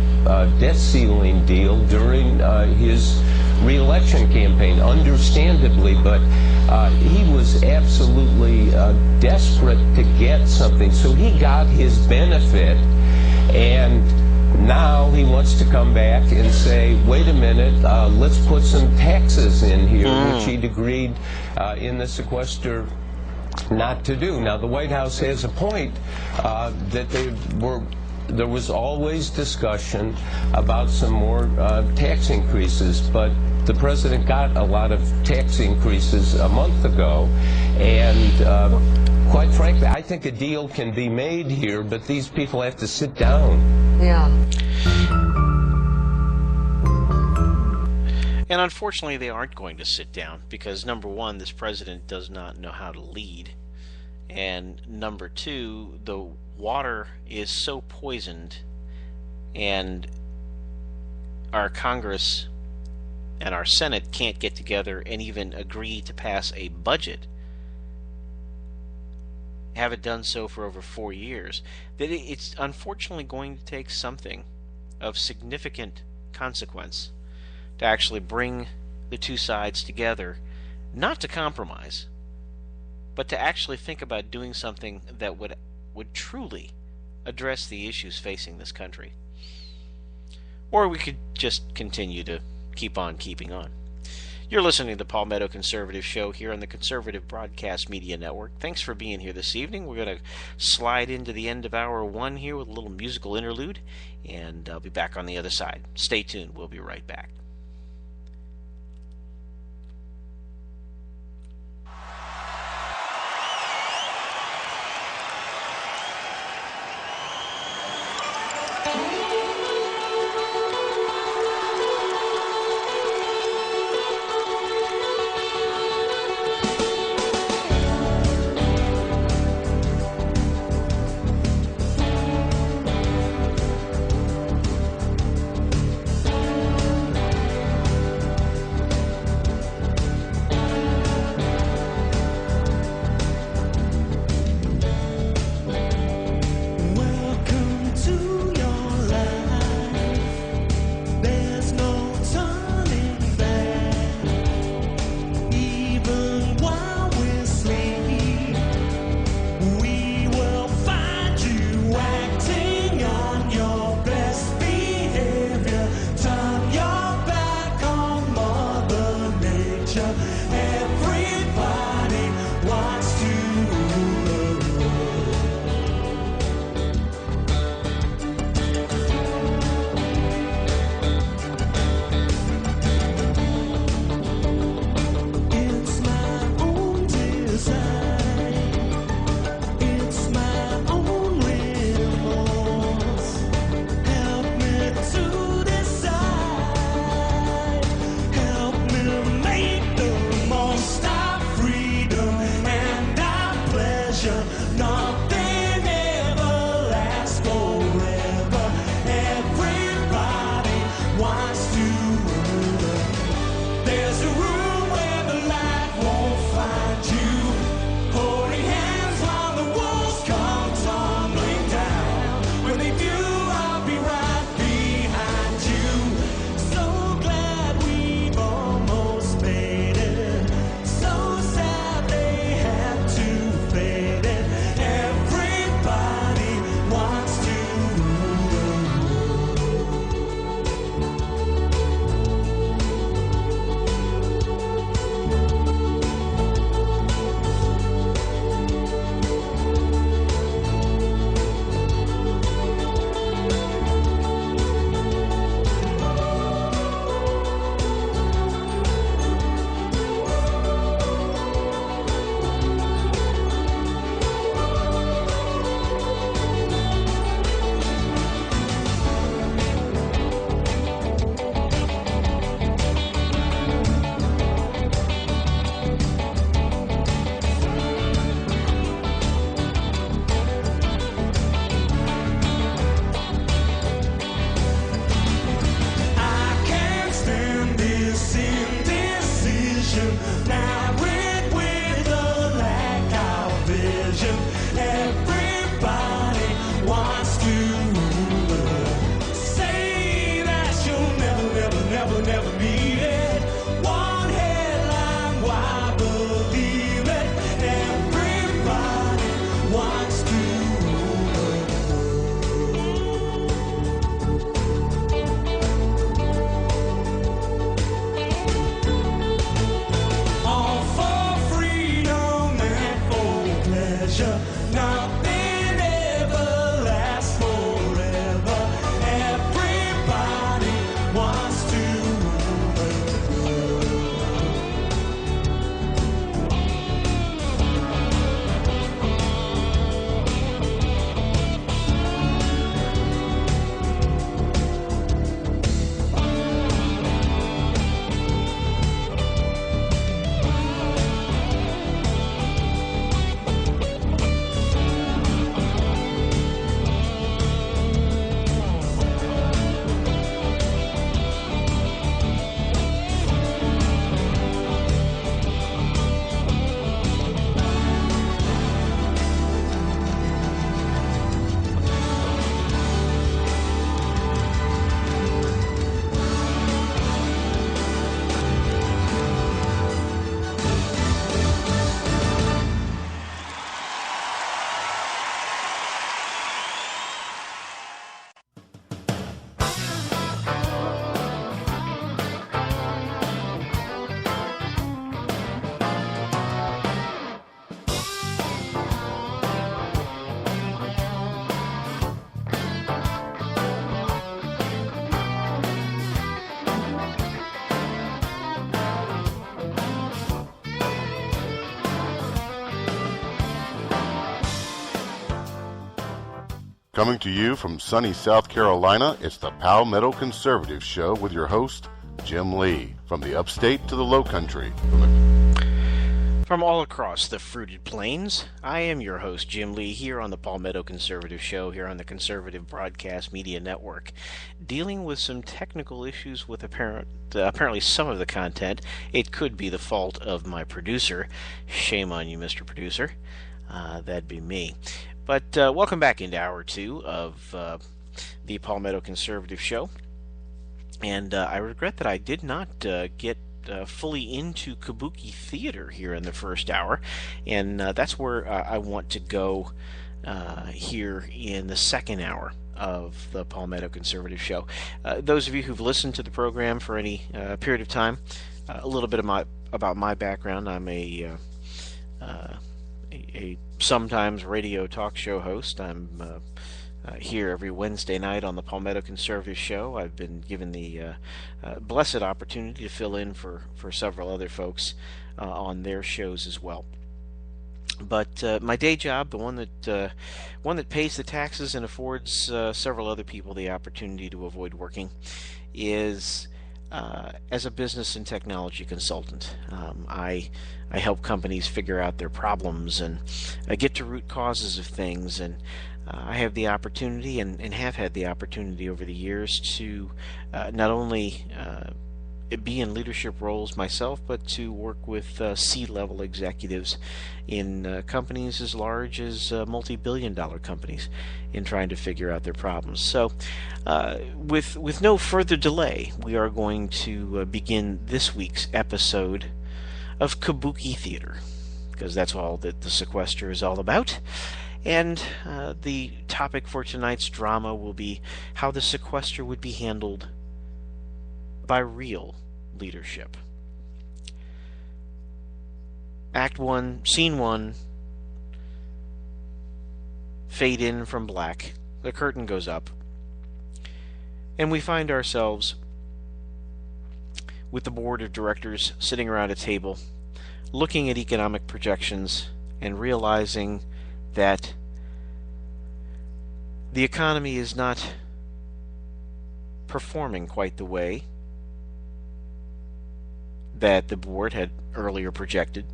debt ceiling deal during his re-election campaign, understandably, but he was absolutely desperate to get something, so he got his benefit, and now he wants to come back and say, wait a minute, let's put some taxes in here, which he'd agreed in the sequester not to do. Now, the White House has a point that there was always discussion about some more tax increases, but the president got a lot of tax increases a month ago, and quite frankly, I think a deal can be made here, but these people have to sit down. Yeah. And unfortunately, they aren't going to sit down because, number one, this president does not know how to lead. And number two, the water is so poisoned, and our Congress and our Senate can't get together and even agree to pass a budget, haven't done so for over 4 years, that it's unfortunately going to take something of significant consequence to actually bring the two sides together, not to compromise, but to actually think about doing something that would would truly address the issues facing this country. Or we could just continue to keep on keeping on. You're listening to the Palmetto Conservative Show here on the Conservative Broadcast Media Network. Thanks for being here this evening. We're going to slide into the end of hour one here with a little musical interlude, and I'll be back on the other side. Stay tuned. We'll be right back. All Coming to you from sunny South Carolina, it's the Palmetto Conservative Show with your host, Jim Lee. From the upstate to the low country. From all across the fruited plains, I am your host, Jim Lee, here on the Palmetto Conservative Show, here on the Conservative Broadcast Media Network, dealing with some technical issues with apparently some of the content. It could be the fault of my producer. Shame on you, Mr. Producer. That'd be me. But welcome back into hour two of the Palmetto Conservative Show. And I regret that I did not get fully into kabuki theater here in the first hour, and that's where I want to go here in the second hour of the Palmetto Conservative Show. Those of you who've listened to the program for any period of time, a little bit about my background. I'm a sometimes radio talk show host. I'm here every Wednesday night on the Palmetto Conservative Show. I've been given the blessed opportunity to fill in for several other folks on their shows as well. But my day job, the one that pays the taxes and affords several other people the opportunity to avoid working, is as a business and technology consultant. I help companies figure out their problems and get to root causes of things, and I have the opportunity and have had the opportunity over the years to not only be in leadership roles myself, but to work with C-level executives in companies as large as multi-billion-dollar companies in trying to figure out their problems. So with no further delay, we are going to begin this week's episode of Kabuki Theater, because that's all that the sequester is all about. And the topic for tonight's drama will be how the sequester would be handled by real leadership. Act 1, Scene 1, fade in from black, the curtain goes up, and we find ourselves with the board of directors sitting around a table, looking at economic projections and realizing that the economy is not performing quite the way that the board had earlier projected,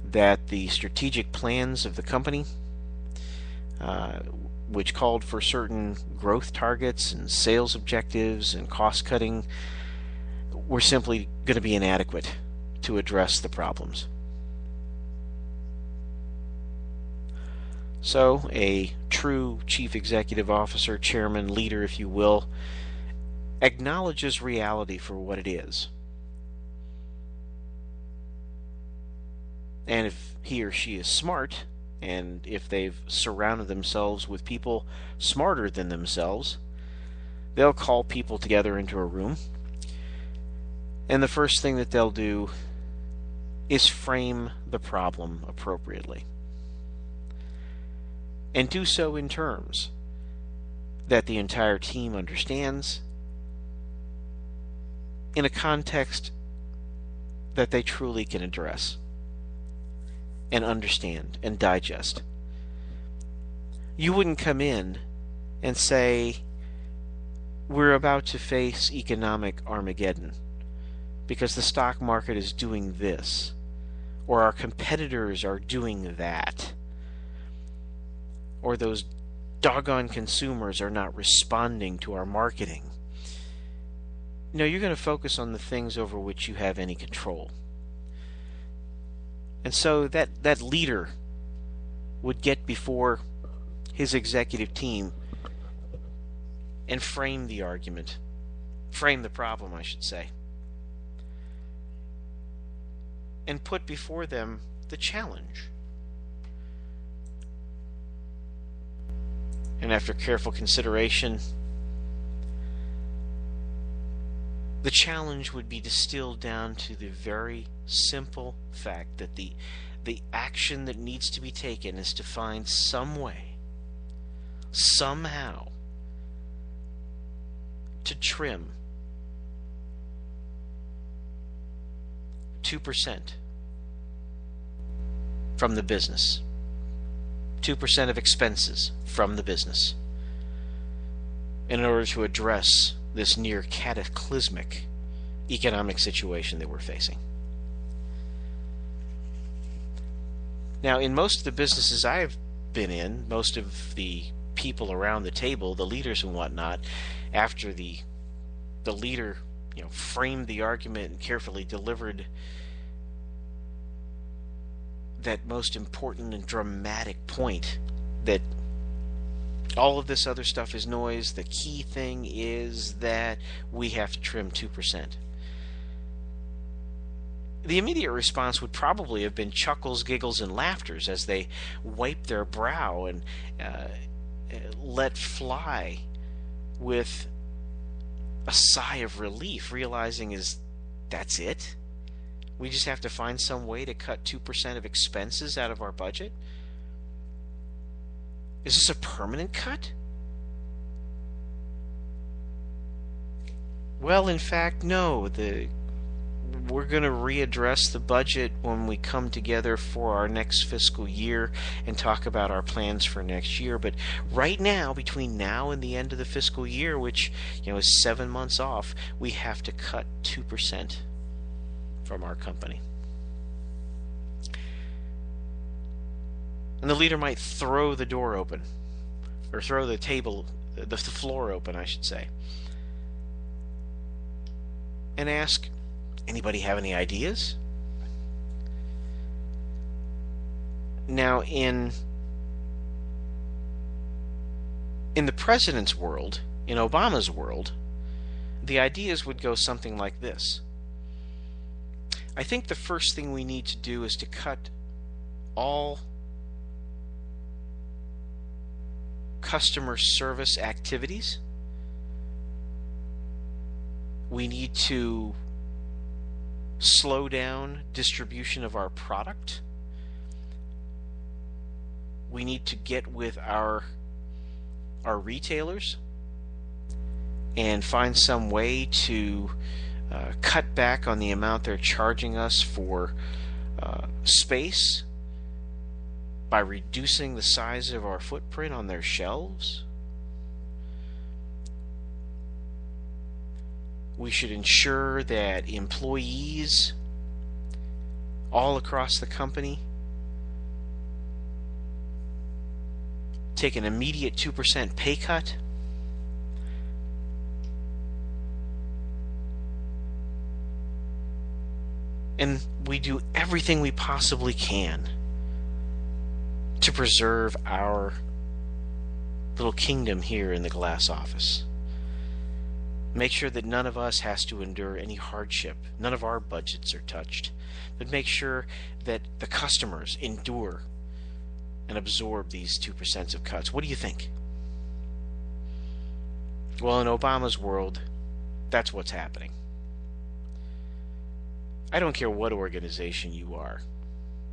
that the strategic plans of the company, which called for certain growth targets and sales objectives and cost cutting, were simply going to be inadequate to address the problems. So, a true chief executive officer, chairman, leader, if you will, acknowledges reality for what it is. And if he or she is smart, and if they've surrounded themselves with people smarter than themselves, they'll call people together into a room, and the first thing that they'll do is frame the problem appropriately. And do so in terms that the entire team understands, in a context that they truly can address and understand and digest. You wouldn't come in and say, we're about to face economic Armageddon because the stock market is doing this, or our competitors are doing that, or those doggone consumers are not responding to our marketing. No, you're going to focus on the things over which you have any control. And so that leader would get before his executive team and frame the argument, frame the problem, I should say, and put before them the challenge. And after careful consideration, the challenge would be distilled down to the very simple fact that the action that needs to be taken is to find some way, somehow, to trim 2% from the business, 2% of expenses from the business, in order to address this near cataclysmic economic situation that we're facing. Now, in most of the businesses I've been in, most of the people around the table, the leaders and whatnot, after the leader, framed the argument and carefully delivered that most important and dramatic point that all of this other stuff is noise, the key thing is that we have to trim 2%. The immediate response would probably have been chuckles, giggles, and laughters as they wiped their brow and let fly with a sigh of relief, realizing that's it? We just have to find some way to cut 2% of expenses out of our budget? Is this a permanent cut? Well, in fact, no. We're going to readdress the budget when we come together for our next fiscal year and talk about our plans for next year. But right now, between now and the end of the fiscal year, which is 7 months off, we have to cut 2% from our company. And the leader might throw the door open, or throw the floor open, I should say, and ask, anybody have any ideas? Now, in the president's world, in Obama's world, the ideas would go something like this. I think the first thing we need to do is to cut all customer service activities. We need to slow down distribution of our product. We need to get with our retailers and find some way to cut back on the amount they're charging us for space by reducing the size of our footprint on their shelves. We should ensure that employees all across the company take an immediate 2% pay cut. And we do everything we possibly can to preserve our little kingdom here in the glass office. Make sure that none of us has to endure any hardship. None of our budgets are touched. But make sure that the customers endure and absorb these 2% of cuts. What do you think? Well, in Obama's world, that's what's happening. I don't care what organization you are.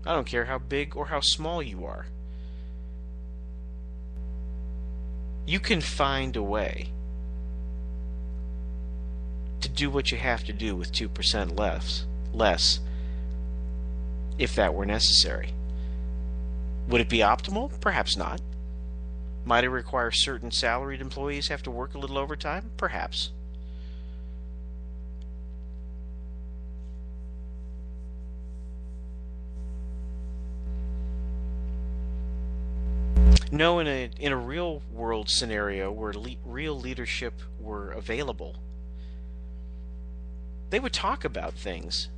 I don't care how big or how small you are. You can find a way to do what you have to do with 2% less if that were necessary. Would it be optimal? Perhaps not. Might it require certain salaried employees have to work a little overtime? Perhaps. No, in a real world scenario where real leadership were available, they would talk about things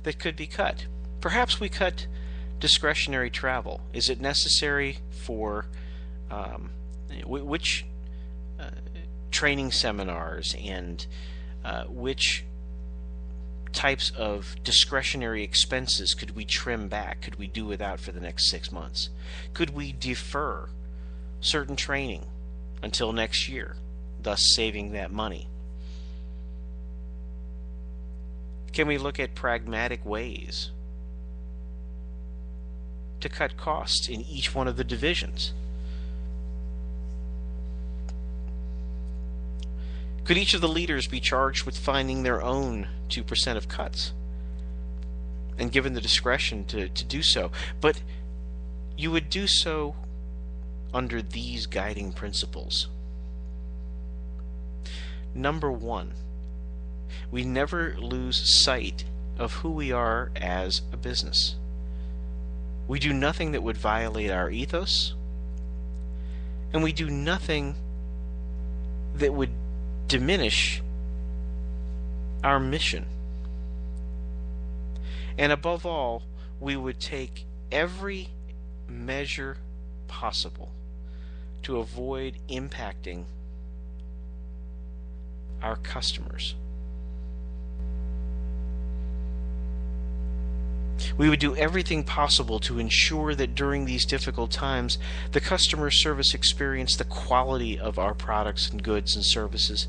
that could be cut. Perhaps we cut discretionary travel. Is it necessary for which training seminars and which types of discretionary expenses could we trim back? Could we do without for the next 6 months? Could we defer certain training until next year, thus saving that money? Can we look at pragmatic ways to cut costs in each one of the divisions? Could each of the leaders be charged with finding their own 2% of cuts and given the discretion to do so? But you would do so under these guiding principles. Number one, we never lose sight of who we are as a business. We do nothing that would violate our ethos, and we do nothing that would diminish our mission. And above all, we would take every measure possible to avoid impacting our customers. We would do everything possible to ensure that during these difficult times, the customer service experience, the quality of our products and goods and services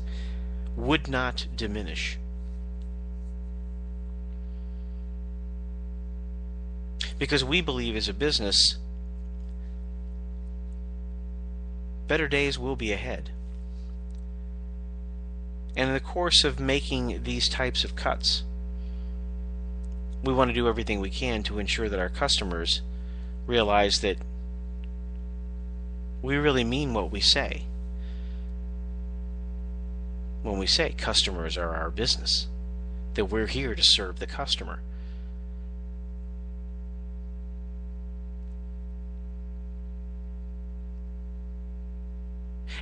would not diminish. Because we believe as a business, better days will be ahead. And in the course of making these types of cuts, we want to do everything we can to ensure that our customers realize that we really mean what we say when we say customers are our business, that we're here to serve the customer.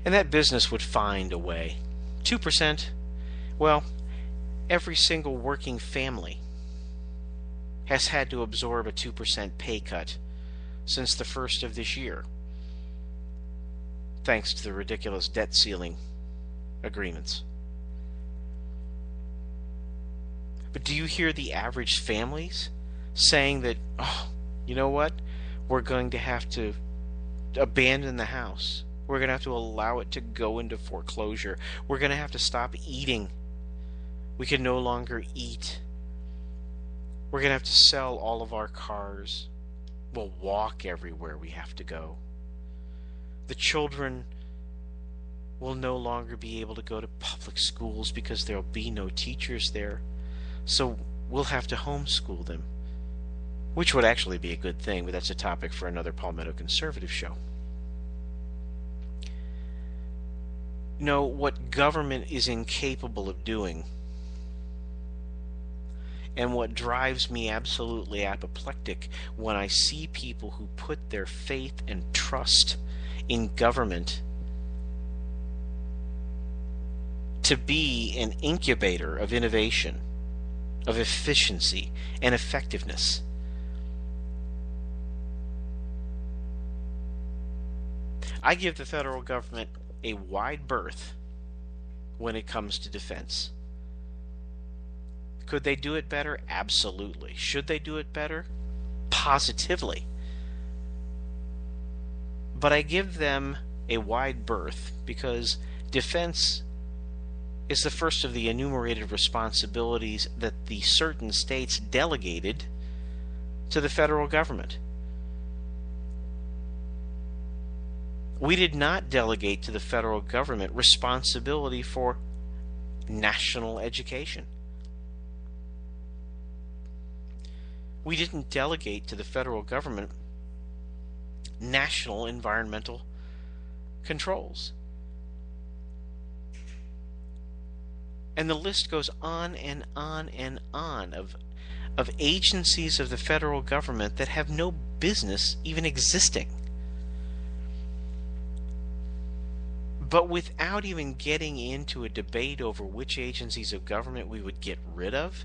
And that business would find a way. 2%, well, every single working family has had to absorb a 2% pay cut since the first of this year, thanks to the ridiculous debt ceiling agreements. But do you hear the average families saying that, oh, you know what, we're going to have to abandon the house. We're going to have to allow it to go into foreclosure. We're going to have to stop eating. We can no longer eat. We're going to have to sell all of our cars. We'll walk everywhere we have to go. The children will no longer be able to go to public schools because there'll be no teachers there. So we'll have to homeschool them, which would actually be a good thing, but that's a topic for another Palmetto Conservative Show. No, what government is incapable of doing, and what drives me absolutely apoplectic when I see people who put their faith and trust in government to be an incubator of innovation, of efficiency, and effectiveness. I give the federal government a wide berth when it comes to defense. Could they do it better? Absolutely. Should they do it better? Positively. But I give them a wide berth because defense is the first of the enumerated responsibilities that the certain states delegated to the federal government. We did not delegate to the federal government responsibility for national education. We didn't delegate to the federal government national environmental controls. And the list goes on and on and on of agencies of the federal government that have no business even existing. But without even getting into a debate over which agencies of government we would get rid of,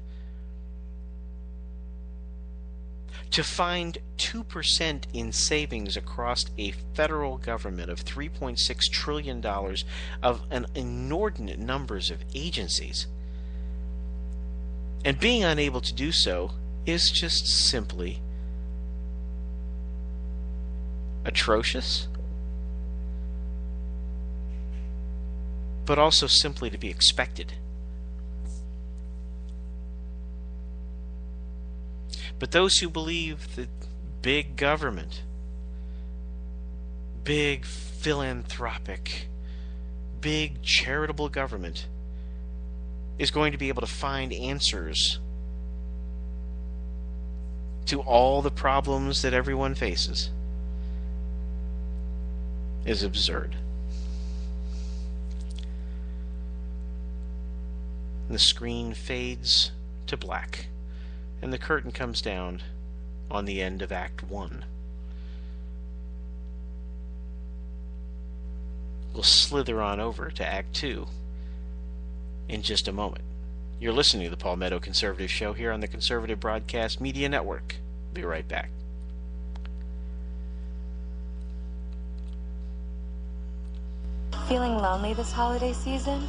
to find 2% in savings across a federal government of $3.6 trillion of an inordinate numbers of agencies, and being unable to do so is just simply atrocious, but also simply to be expected. But those who believe that big government, big philanthropic, big charitable government is going to be able to find answers to all the problems that everyone faces is absurd. and the screen fades to black, and the curtain comes down on the end of Act 1. We'll slither on over to Act 2 in just a moment. You're listening to the Palmetto Conservative Show here on the Conservative Broadcast Media Network. Be right back. Feeling lonely this holiday season?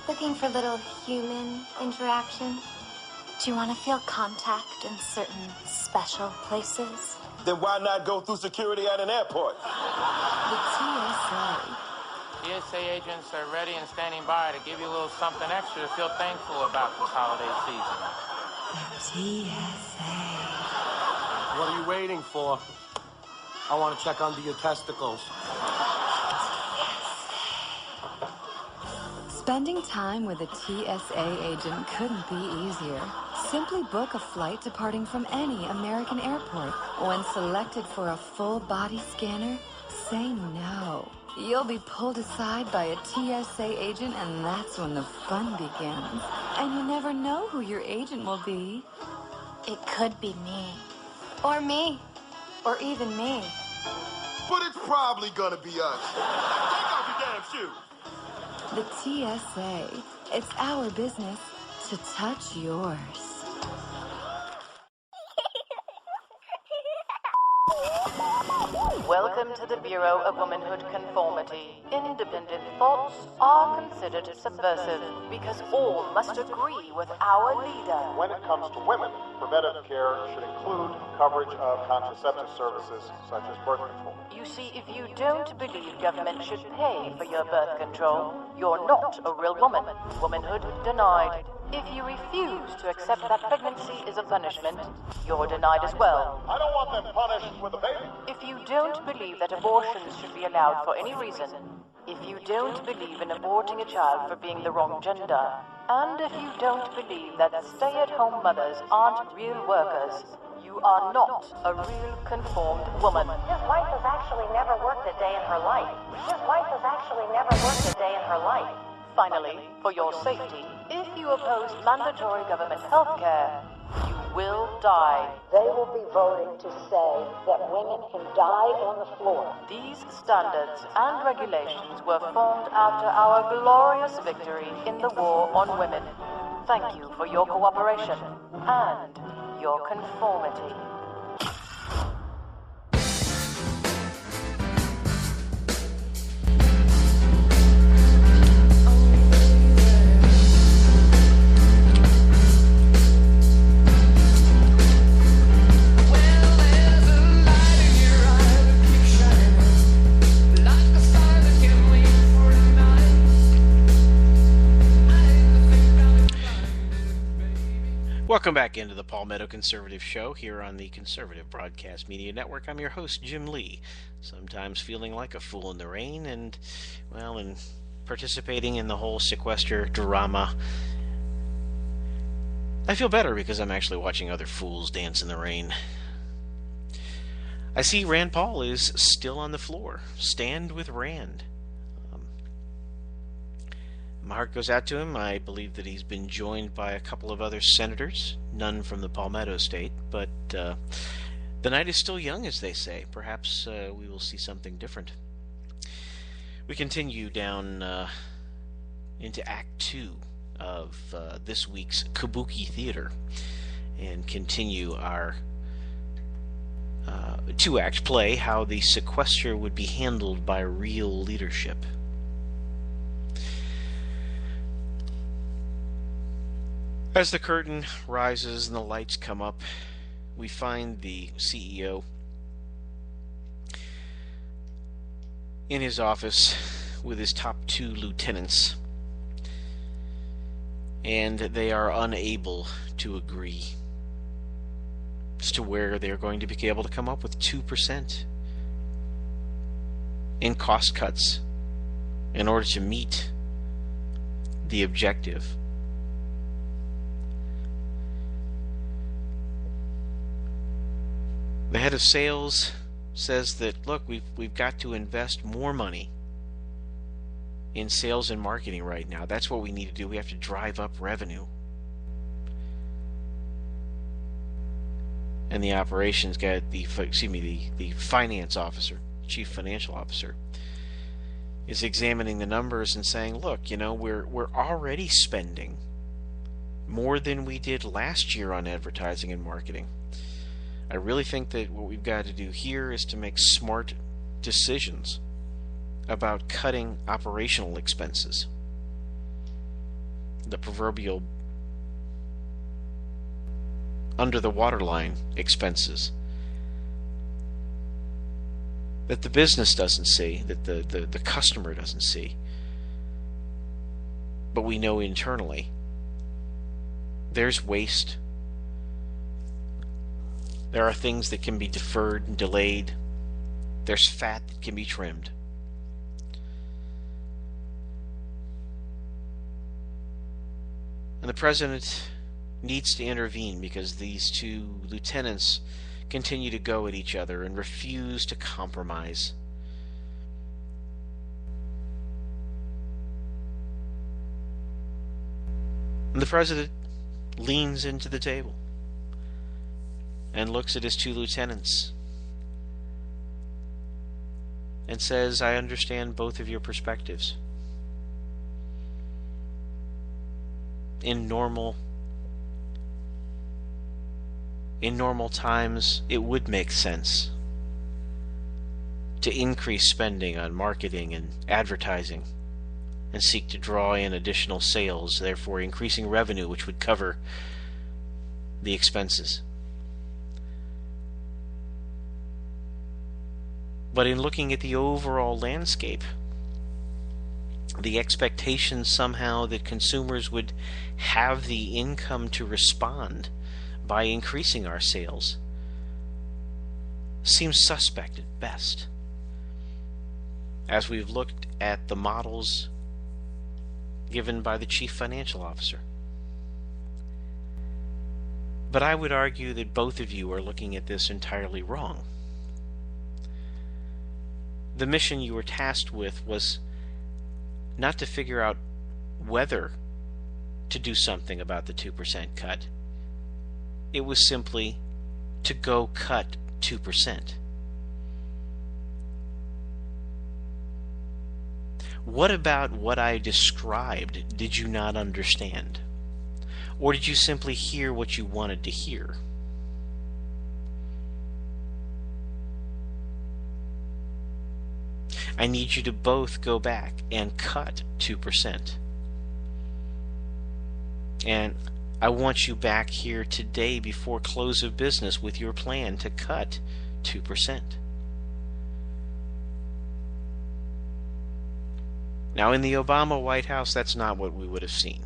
Looking for little human interaction? Do you want to feel contact in certain special places? Then why not go through security at an airport? The TSA. TSA agents are ready and standing by to give you a little something extra to feel thankful about this holiday season. The TSA. What are you waiting for? I want to check under your testicles. Spending time with a TSA agent couldn't be easier. Simply book a flight departing from any American airport. When selected for a full body scanner, say no. You'll be pulled aside by a TSA agent, and that's when the fun begins. And you never know who your agent will be. It could be me. Or me. Or even me. But it's probably gonna be us. Take off your damn shoe. The TSA. It's our business to touch yours. Welcome to the Bureau of Womanhood Conformity. Independent thoughts are considered subversive because all must agree with our leader. When it comes to women, preventive care should include coverage of contraceptive services such as birth control. You see, if you don't believe government should pay for your birth control, you're not a real woman. Womanhood denied. If you refuse to accept that pregnancy is a punishment, you're denied as well. I don't want them punished with a baby. If you don't believe that abortions should be allowed for any reason, if you don't believe in aborting a child for being the wrong gender, and if you don't believe that stay-at-home mothers aren't real workers, you are not a real conformed woman. His wife has actually never worked a day in her life. His wife has actually never worked a day in her life. Finally, for your safety, if you oppose mandatory government health care, you will die. They will be voting to say that women can die on the floor. These standards and regulations were formed after our glorious victory in the war on women. Thank you for your cooperation and your conformity. Welcome back into the Palmetto Conservative Show here on the Conservative Broadcast Media Network. I'm your host, Jim Lee, sometimes feeling like a fool in the rain and participating in the whole sequester drama. I feel better because I'm actually watching other fools dance in the rain. I see Rand Paul is still on the floor. Stand with Rand. My heart goes out to him. I believe that he's been joined by a couple of other senators, none from the Palmetto State, but the night is still young, as they say. Perhaps we will see something different. We continue down into Act 2 of this week's Kabuki Theater and continue our two-act play, how the sequester would be handled by real leadership. As the curtain rises and the lights come up, we find the CEO in his office with his top two lieutenants, and they are unable to agree as to where they're going to be able to come up with 2% in cost cuts in order to meet the objective. The head of sales says that, look, we've got to invest more money in sales and marketing right now. That's what we need to do. We have to drive up revenue. And the operations guy, the finance officer, chief financial officer, is examining the numbers and saying, look, we're already spending more than we did last year on advertising and marketing. I really think that what we've got to do here is to make smart decisions about cutting operational expenses. The proverbial under the waterline expenses that the business doesn't see, that the customer doesn't see, but we know internally. There's waste. There are things that can be deferred and delayed. There's fat that can be trimmed. And the president needs to intervene because these two lieutenants continue to go at each other and refuse to compromise. And the president leans into the table and looks at his two lieutenants and says, I understand both of your perspectives. In normal times, it would make sense to increase spending on marketing and advertising and seek to draw in additional sales, therefore increasing revenue, which would cover the expenses. But in looking at the overall landscape, the expectation somehow that consumers would have the income to respond by increasing our sales seems suspect at best, as we've looked at the models given by the chief financial officer. But I would argue that both of you are looking at this entirely wrong. The mission you were tasked with was not to figure out whether to do something about the 2% cut. It was simply to go cut 2%. What about what I described did you not understand? Or did you simply hear what you wanted to hear? I need you to both go back and cut 2%. And I want you back here today before close of business with your plan to cut 2%. Now, in the Obama White House, that's not what we would have seen.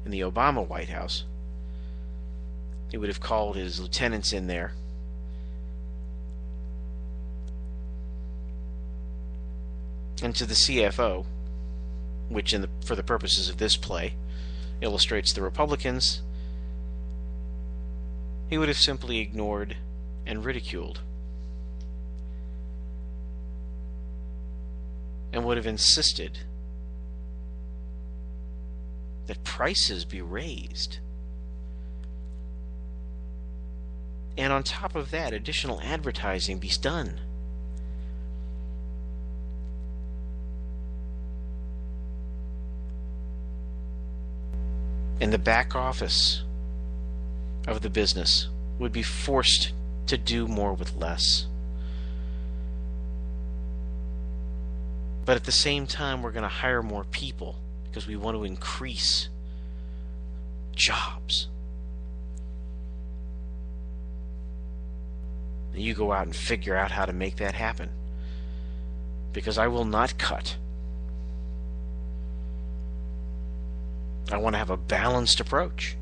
In the Obama White House, he would have called his lieutenants in there and to the CFO, which for the purposes of this play illustrates the Republicans, he would have simply ignored and ridiculed, and would have insisted that prices be raised. And on top of that, additional advertising be done. And the back office of the business would be forced to do more with less. But at the same time, we're going to hire more people because we want to increase jobs. And you go out and figure out how to make that happen, because I will not cut. I want to have a balanced approach.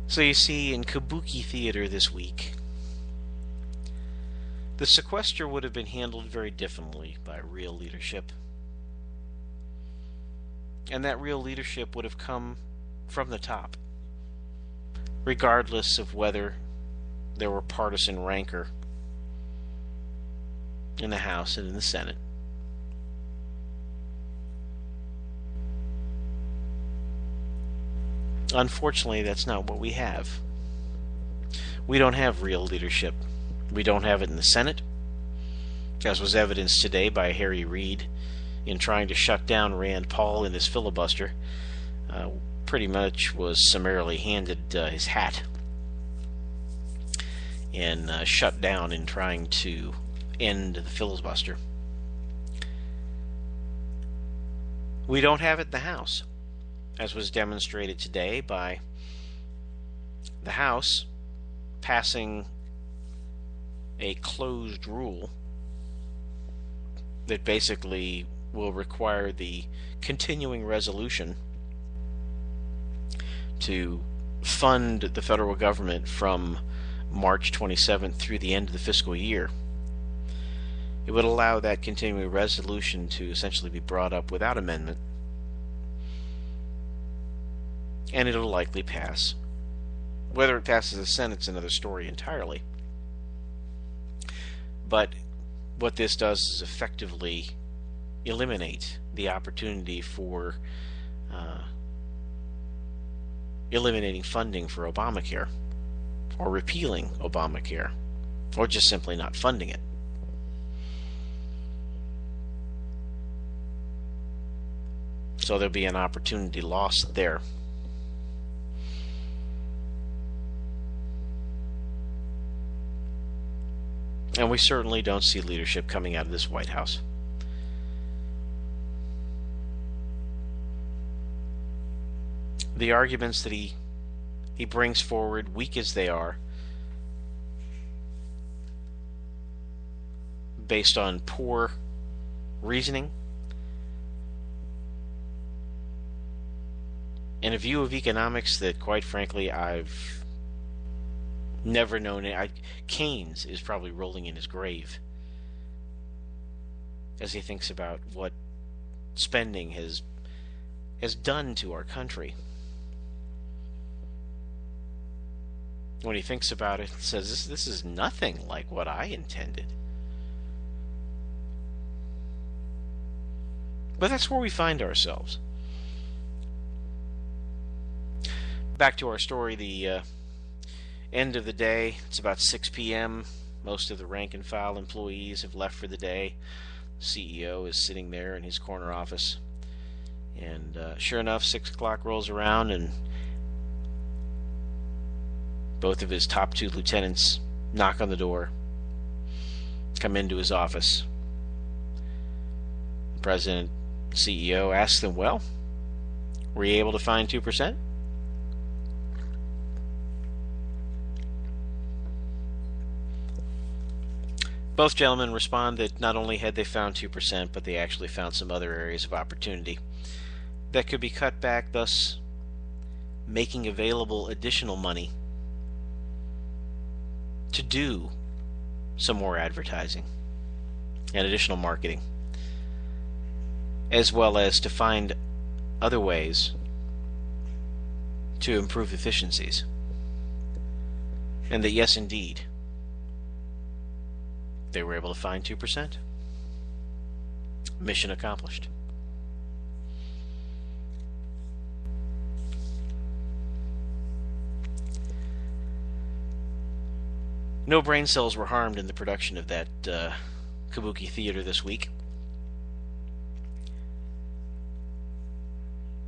So you see, in Kabuki Theater this week, the sequester would have been handled very differently by real leadership. And that real leadership would have come from the top, regardless of whether there were partisan rancor in the House and in the Senate. Unfortunately, that's not what we have. We don't have real leadership. We don't have it in the Senate, as was evidenced today by Harry Reid in trying to shut down Rand Paul in his filibuster. Pretty much was summarily handed his hat and shut down in trying to end the filibuster. We don't have it in the House, as was demonstrated today by the House passing a closed rule that basically will require the continuing resolution to fund the federal government from March 27th through the end of the fiscal year. It would allow that continuing resolution to essentially be brought up without amendment, and it'll likely pass. Whether it passes the Senate's another story entirely. But what this does is effectively eliminate the opportunity for eliminating funding for Obamacare, or repealing Obamacare, or just simply not funding it. So there'll be an opportunity lost there. And we certainly don't see leadership coming out of this White House. The arguments that he brings forward, weak as they are, based on poor reasoning and a view of economics that, quite frankly, I've never known. Keynes is probably rolling in his grave as he thinks about what spending has done to our country. When he thinks about it, he says, this is nothing like what I intended. But that's where we find ourselves. Back to our story, the end of the day, it's about 6 p.m. Most of the rank and file employees have left for the day. The CEO is sitting there in his corner office. And sure enough, 6 o'clock rolls around and both of his top 2 lieutenants knock on the door, come into his office. The president, CEO, asks them, well, were you able to find 2%? Both gentlemen respond that not only had they found 2%, but they actually found some other areas of opportunity that could be cut back, thus making available additional money to do some more advertising and additional marketing, as well as to find other ways to improve efficiencies. And that, yes, indeed, they were able to find 2%. Mission accomplished. No brain cells were harmed in the production of that Kabuki theater this week.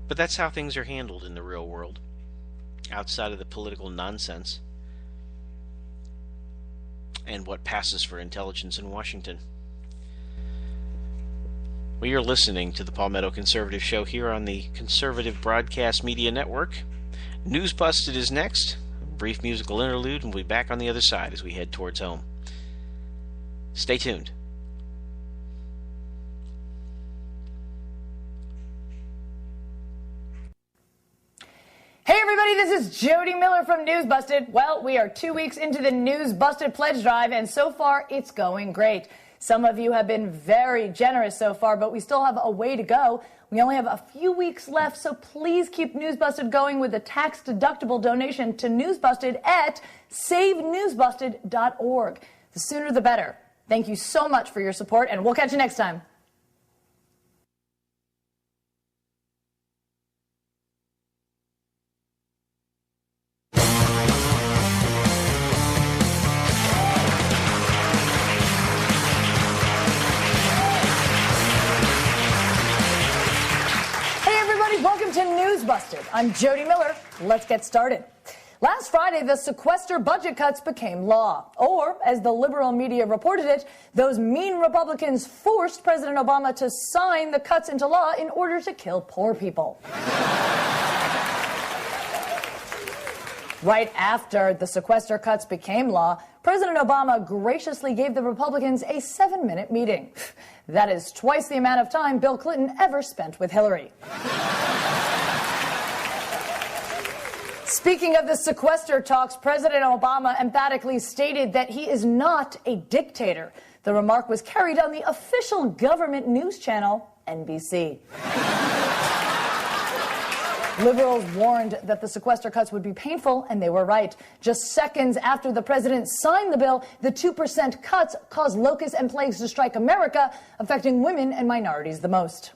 But that's how things are handled in the real world, outside of the political nonsense and what passes for intelligence in Washington. Well, you're listening to the Palmetto Conservative Show here on the Conservative Broadcast Media Network. News Busted is next. Brief musical interlude, and we'll be back on the other side as we head towards home. Stay tuned. Hey everybody, this is Jody Miller from News Busted. Well, we are 2 weeks into the News Busted pledge drive, and so far it's going great. Some of you have been very generous so far, but we still have a way to go. We only have a few weeks left, so please keep News Busted going with a tax-deductible donation to News Busted at savenewsbusted.org. The sooner the better. Thank you so much for your support, and we'll catch you next time. Welcome to News Busted. I'm Jody Miller. Let's get started. Last Friday, the sequester budget cuts became law. Or, as the liberal media reported it, those mean Republicans forced President Obama to sign the cuts into law in order to kill poor people. Right after the sequester cuts became law, President Obama graciously gave the Republicans a 7-minute meeting. That is twice the amount of time Bill Clinton ever spent with Hillary. Speaking of the sequester talks, President Obama emphatically stated that he is not a dictator. The remark was carried on the official government news channel, NBC. Liberals warned that the sequester cuts would be painful, and they were right. Just seconds after the president signed the bill, the 2% cuts caused locusts and plagues to strike America, affecting women and minorities the most.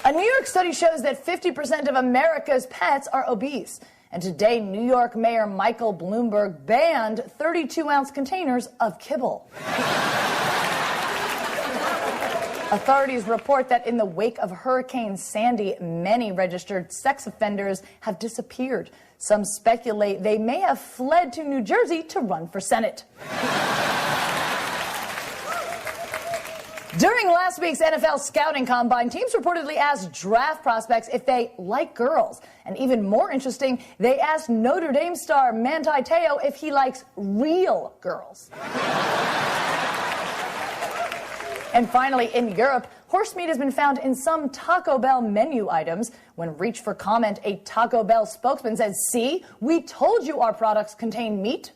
A New York study shows that 50% of America's pets are obese. And today, New York Mayor Michael Bloomberg banned 32-ounce containers of kibble. Authorities report that in the wake of Hurricane Sandy, many registered sex offenders have disappeared. Some speculate they may have fled to New Jersey to run for Senate. During last week's NFL scouting combine, teams reportedly asked draft prospects if they like girls. And even more interesting, they asked Notre Dame star Manti Te'o if he likes real girls. And finally, in Europe, horse meat has been found in some Taco Bell menu items. When reached for comment, a Taco Bell spokesman says, "See, we told you our products contain meat."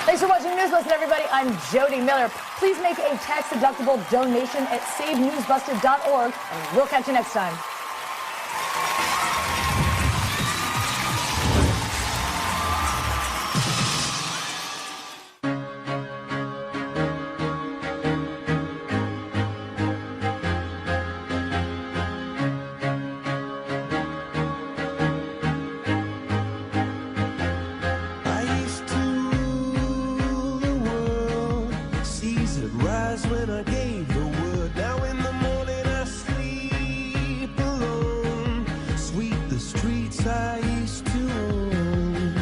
Thanks for watching News Busted, everybody. I'm Jody Miller. Please make a tax-deductible donation at savenewsbusted.org, and we'll catch you next time. When I gave the word, now in the morning I sleep alone. Sweep the streets I used to own.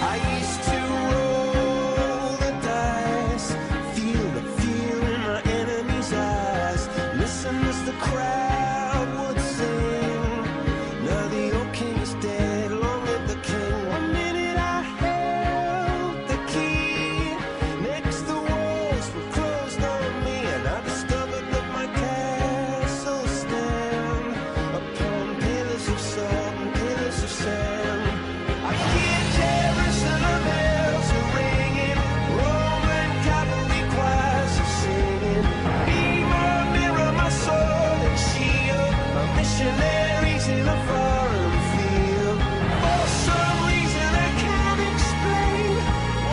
I used to roll the dice, feel the fear in my enemy's eyes. Listen as the crowd would sing. Now the old king is dead, long live the king. 1 minute I held the key. Next the walls were closed on me, and I discovered that my castle stand upon pillars of salt and pillars of sand. I hear Jerusalem bells are ringing, Roman cavalry choirs are singing. Be my mirror, my sword and shield, my missionaries in a foreign field. For some reason I can't explain,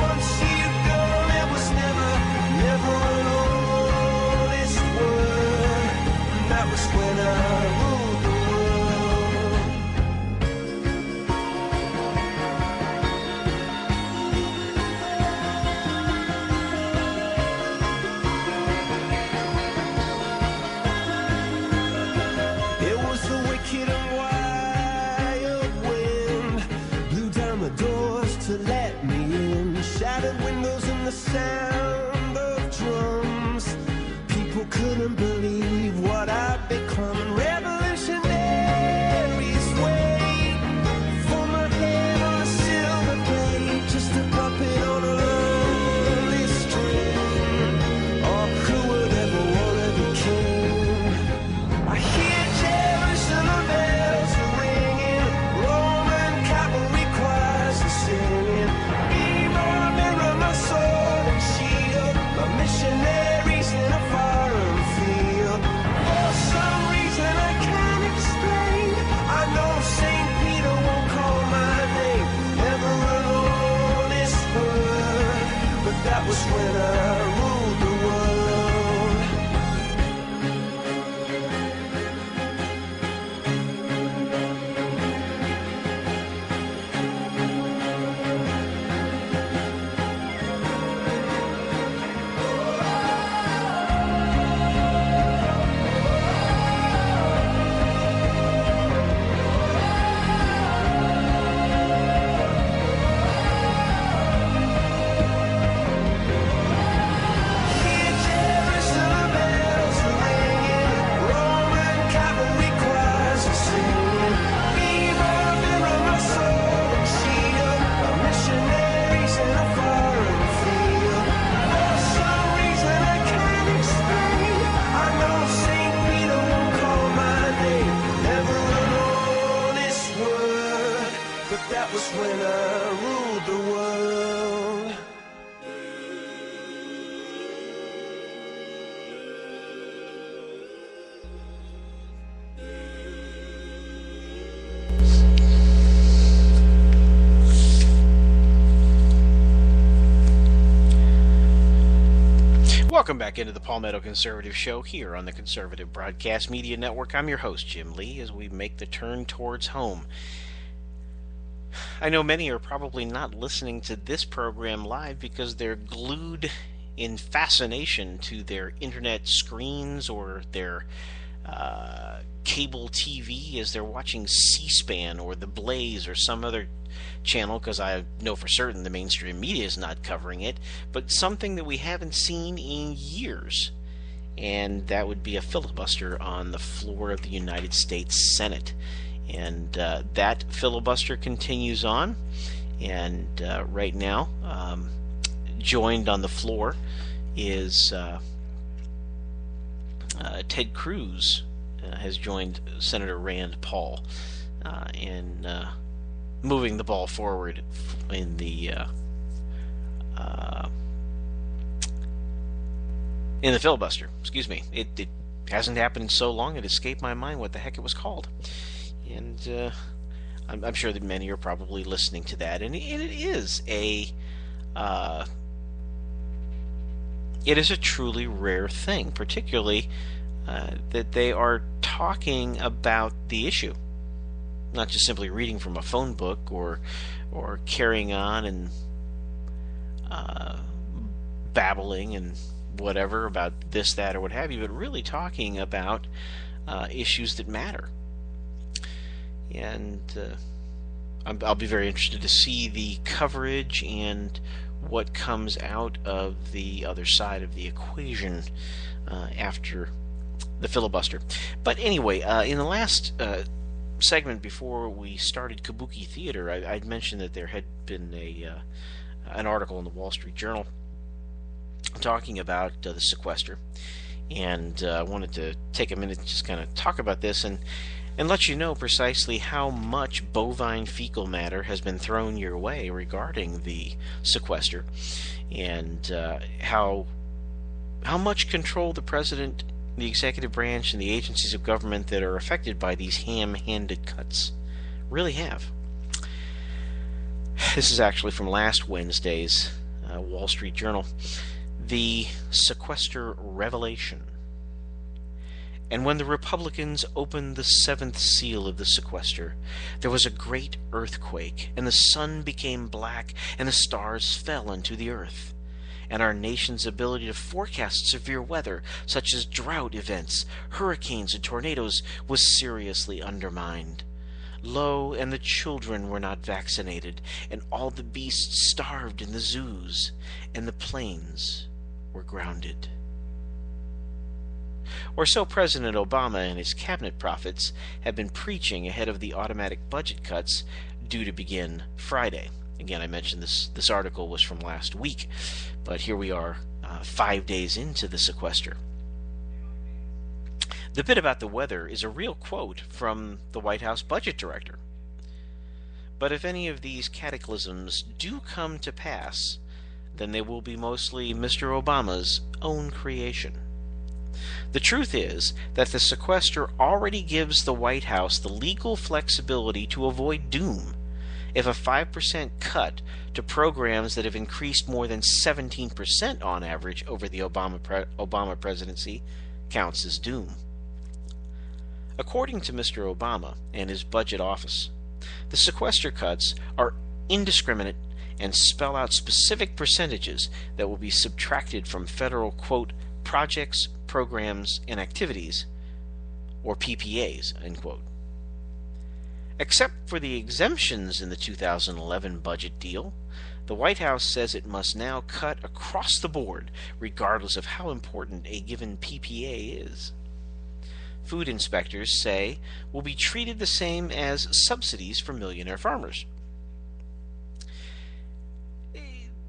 once you've gone it was never an honest word. And that was when I ruled the world. It was the wicked and wild wind, blew down the doors to let me in. Shattered windows and the sound of drums. People couldn't believe what I'd become. Revolution Welcome back into the Palmetto Conservative Show here on the Conservative Broadcast Media Network. I'm your host, Jim Lee, as we make the turn towards home. I know many are probably not listening to this program live because they're glued in fascination to their internet screens or their cable TV as they're watching C-SPAN or The Blaze or some other channel, because I know for certain the mainstream media is not covering it, but something that we haven't seen in years, and that would be a filibuster on the floor of the United States Senate. And that filibuster continues on, and right now, joined on the floor is Ted Cruz has joined Senator Rand Paul in moving the ball forward in the filibuster. Excuse me. It hasn't happened in so long it escaped my mind what the heck it was called. And I'm sure that many are probably listening to that. And it is a truly rare thing, particularly that they are talking about the issue, not just simply reading from a phone book or carrying on and babbling and whatever about this, that, or what have you, but really talking about issues that matter. And I'll be very interested to see the coverage and what comes out of the other side of the equation after the filibuster. But anyway, in the last segment before we started Kabuki Theater, I'd mentioned that there had been an article in the Wall Street Journal talking about the sequester, and I wanted to take a minute to just kind of talk about this and let you know precisely how much bovine fecal matter has been thrown your way regarding the sequester, and how much control the president, the executive branch, and the agencies of government that are affected by these ham-handed cuts really have. This is actually from last Wednesday's Wall Street Journal. The sequester revelation. And when the Republicans opened the seventh seal of the sequester, there was a great earthquake, and the sun became black, and the stars fell into the earth. And our nation's ability to forecast severe weather, such as drought events, hurricanes, and tornadoes, was seriously undermined. Lo, and the children were not vaccinated, and all the beasts starved in the zoos, and the plains were grounded. Or so President Obama and his cabinet prophets have been preaching ahead of the automatic budget cuts due to begin Friday. Again, I mentioned this article was from last week, but here we are 5 days into the sequester. The bit about the weather is a real quote from the White House budget director. But if any of these cataclysms do come to pass, then they will be mostly Mr. Obama's own creation. The truth is that the sequester already gives the White House the legal flexibility to avoid doom if a 5% cut to programs that have increased more than 17% on average over the Obama presidency counts as doom. According to Mr. Obama and his budget office, the sequester cuts are indiscriminate and spell out specific percentages that will be subtracted from federal, quote, projects, programs, and activities, or PPAs, end quote. Except for the exemptions in the 2011 budget deal, the White House says it must now cut across the board, regardless of how important a given PPA is. Food inspectors say will be treated the same as subsidies for millionaire farmers.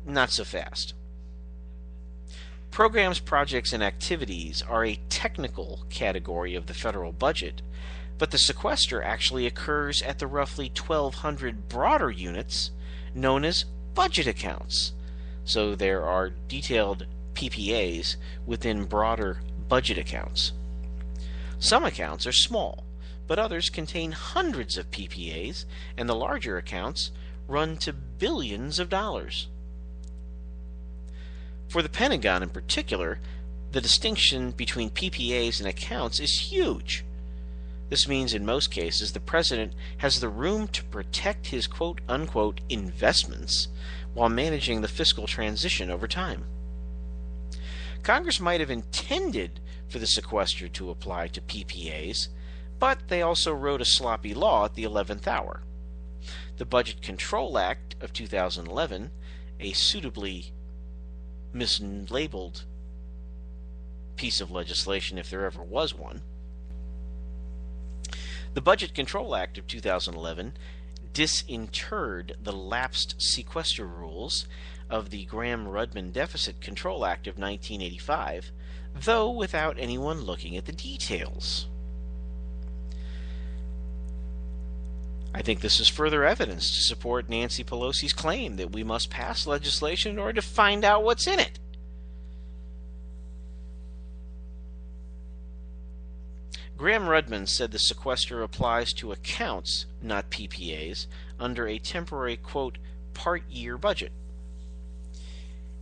Not so fast. Programs, projects, and activities are a technical category of the federal budget, but the sequester actually occurs at the roughly 1,200 broader units known as budget accounts. So there are detailed PPAs within broader budget accounts. Some accounts are small, but others contain hundreds of PPAs, and the larger accounts run to billions of dollars. For the Pentagon in particular, The distinction between PPAs and accounts is huge. This means in most cases the president has the room to protect his quote-unquote investments while managing the fiscal transition over time. Congress might have intended for the sequester to apply to PPAs, but they also wrote a sloppy law at the 11th hour. The Budget Control Act of 2011, a suitably mislabeled piece of legislation if there ever was one. The Budget Control Act of 2011 disinterred the lapsed sequester rules of the Gramm-Rudman Deficit Control Act of 1985, though without anyone looking at the details. I think this is further evidence to support Nancy Pelosi's claim that we must pass legislation in order to find out what's in it. Gramm-Rudman said the sequester applies to accounts, not PPAs, under a temporary, quote, part-year budget.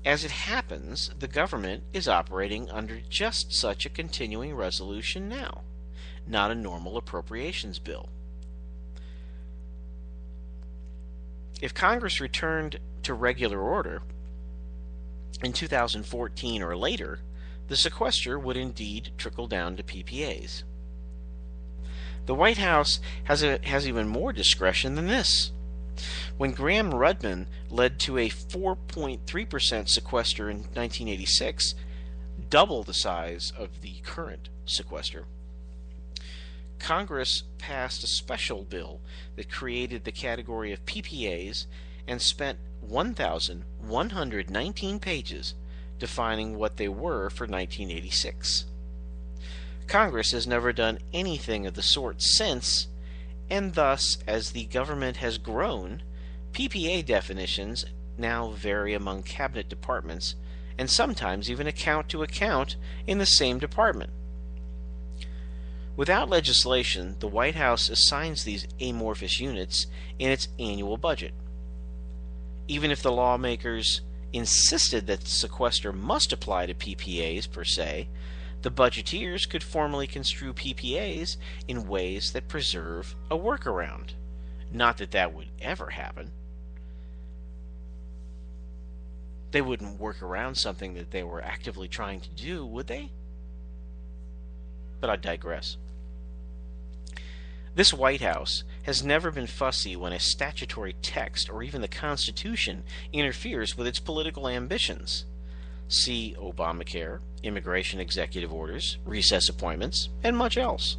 As it happens, the government is operating under just such a continuing resolution now, not a normal appropriations bill. If Congress returned to regular order in 2014 or later, the sequester would indeed trickle down to PPAs. The White House has even more discretion than this. When Gramm-Rudman led to a 4.3% sequester in 1986, double the size of the current sequester, Congress passed a special bill that created the category of PPAs and spent 1,119 pages defining what they were for 1986. Congress has never done anything of the sort since, and thus, as the government has grown, PPA definitions now vary among cabinet departments and sometimes even account to account in the same department. Without legislation, the White House assigns these amorphous units in its annual budget. Even if the lawmakers insisted that the sequester must apply to PPAs per se, the budgeteers could formally construe PPAs in ways that preserve a workaround. Not that that would ever happen. They wouldn't work around something that they were actively trying to do, would they? But I digress. This White House has never been fussy when a statutory text or even the Constitution interferes with its political ambitions. See Obamacare, immigration executive orders, recess appointments, and much else.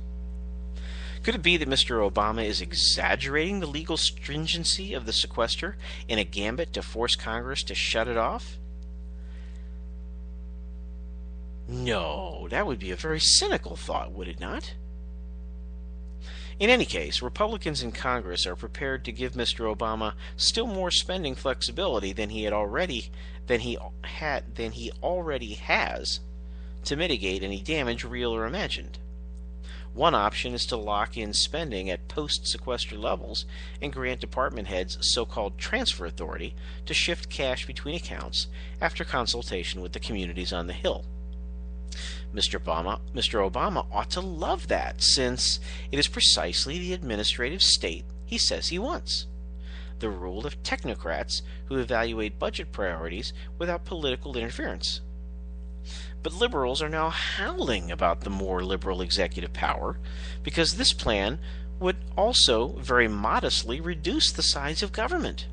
Could it be that Mr. Obama is exaggerating the legal stringency of the sequester in a gambit to force Congress to shut it off? No, that would be a very cynical thought, would it not? In any case, Republicans in Congress are prepared to give Mr. Obama still more spending flexibility than he already has to mitigate any damage, real or imagined. One option is to lock in spending at post-sequester levels and grant department heads so-called transfer authority to shift cash between accounts after consultation with the communities on the Hill. Mr. Obama ought to love that, since it is precisely the administrative state he says he wants. The rule of technocrats who evaluate budget priorities without political interference. But liberals are now howling about the more liberal executive power because this plan would also very modestly reduce the size of government.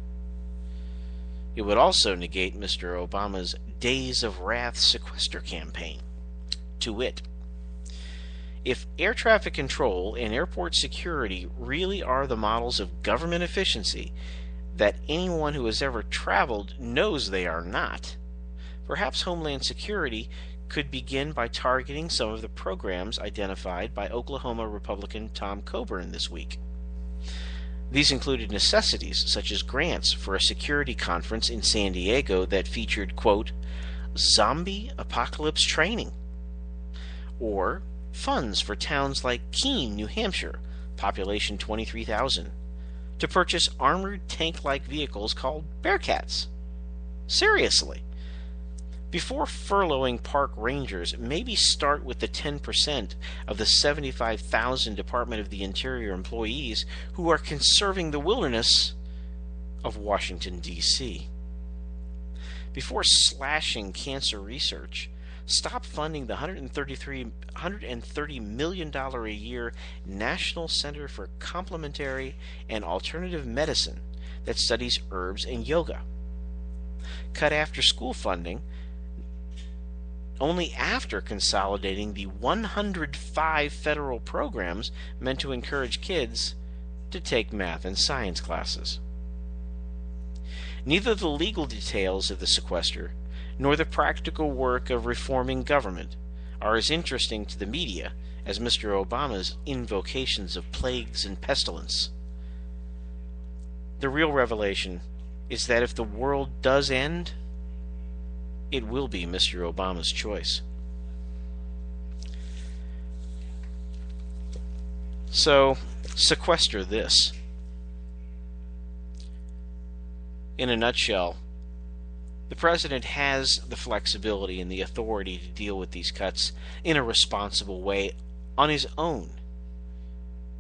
It would also negate Mr. Obama's Days of Wrath sequester campaign. To wit, if air traffic control and airport security really are the models of government efficiency that anyone who has ever traveled knows they are not, perhaps Homeland Security could begin by targeting some of the programs identified by Oklahoma Republican Tom Coburn this week. These included necessities such as grants for a security conference in San Diego that featured, quote, zombie apocalypse training, or funds for towns like Keene, New Hampshire, population 23,000, to purchase armored tank-like vehicles called Bearcats. Seriously. Before furloughing park rangers, maybe start with the 10% of the 75,000 Department of the Interior employees who are conserving the wilderness of Washington, D.C. Before slashing cancer research, stop funding the $130 million a year National Center for Complementary and Alternative Medicine that studies herbs and yoga. Cut after-school funding only after consolidating the 105 federal programs meant to encourage kids to take math and science classes. Neither the legal details of the sequester nor the practical work of reforming government are as interesting to the media as Mr. Obama's invocations of plagues and pestilence. The real revelation is that if the world does end, it will be Mr. Obama's choice. So, sequester this. In a nutshell, the president has the flexibility and the authority to deal with these cuts in a responsible way on his own,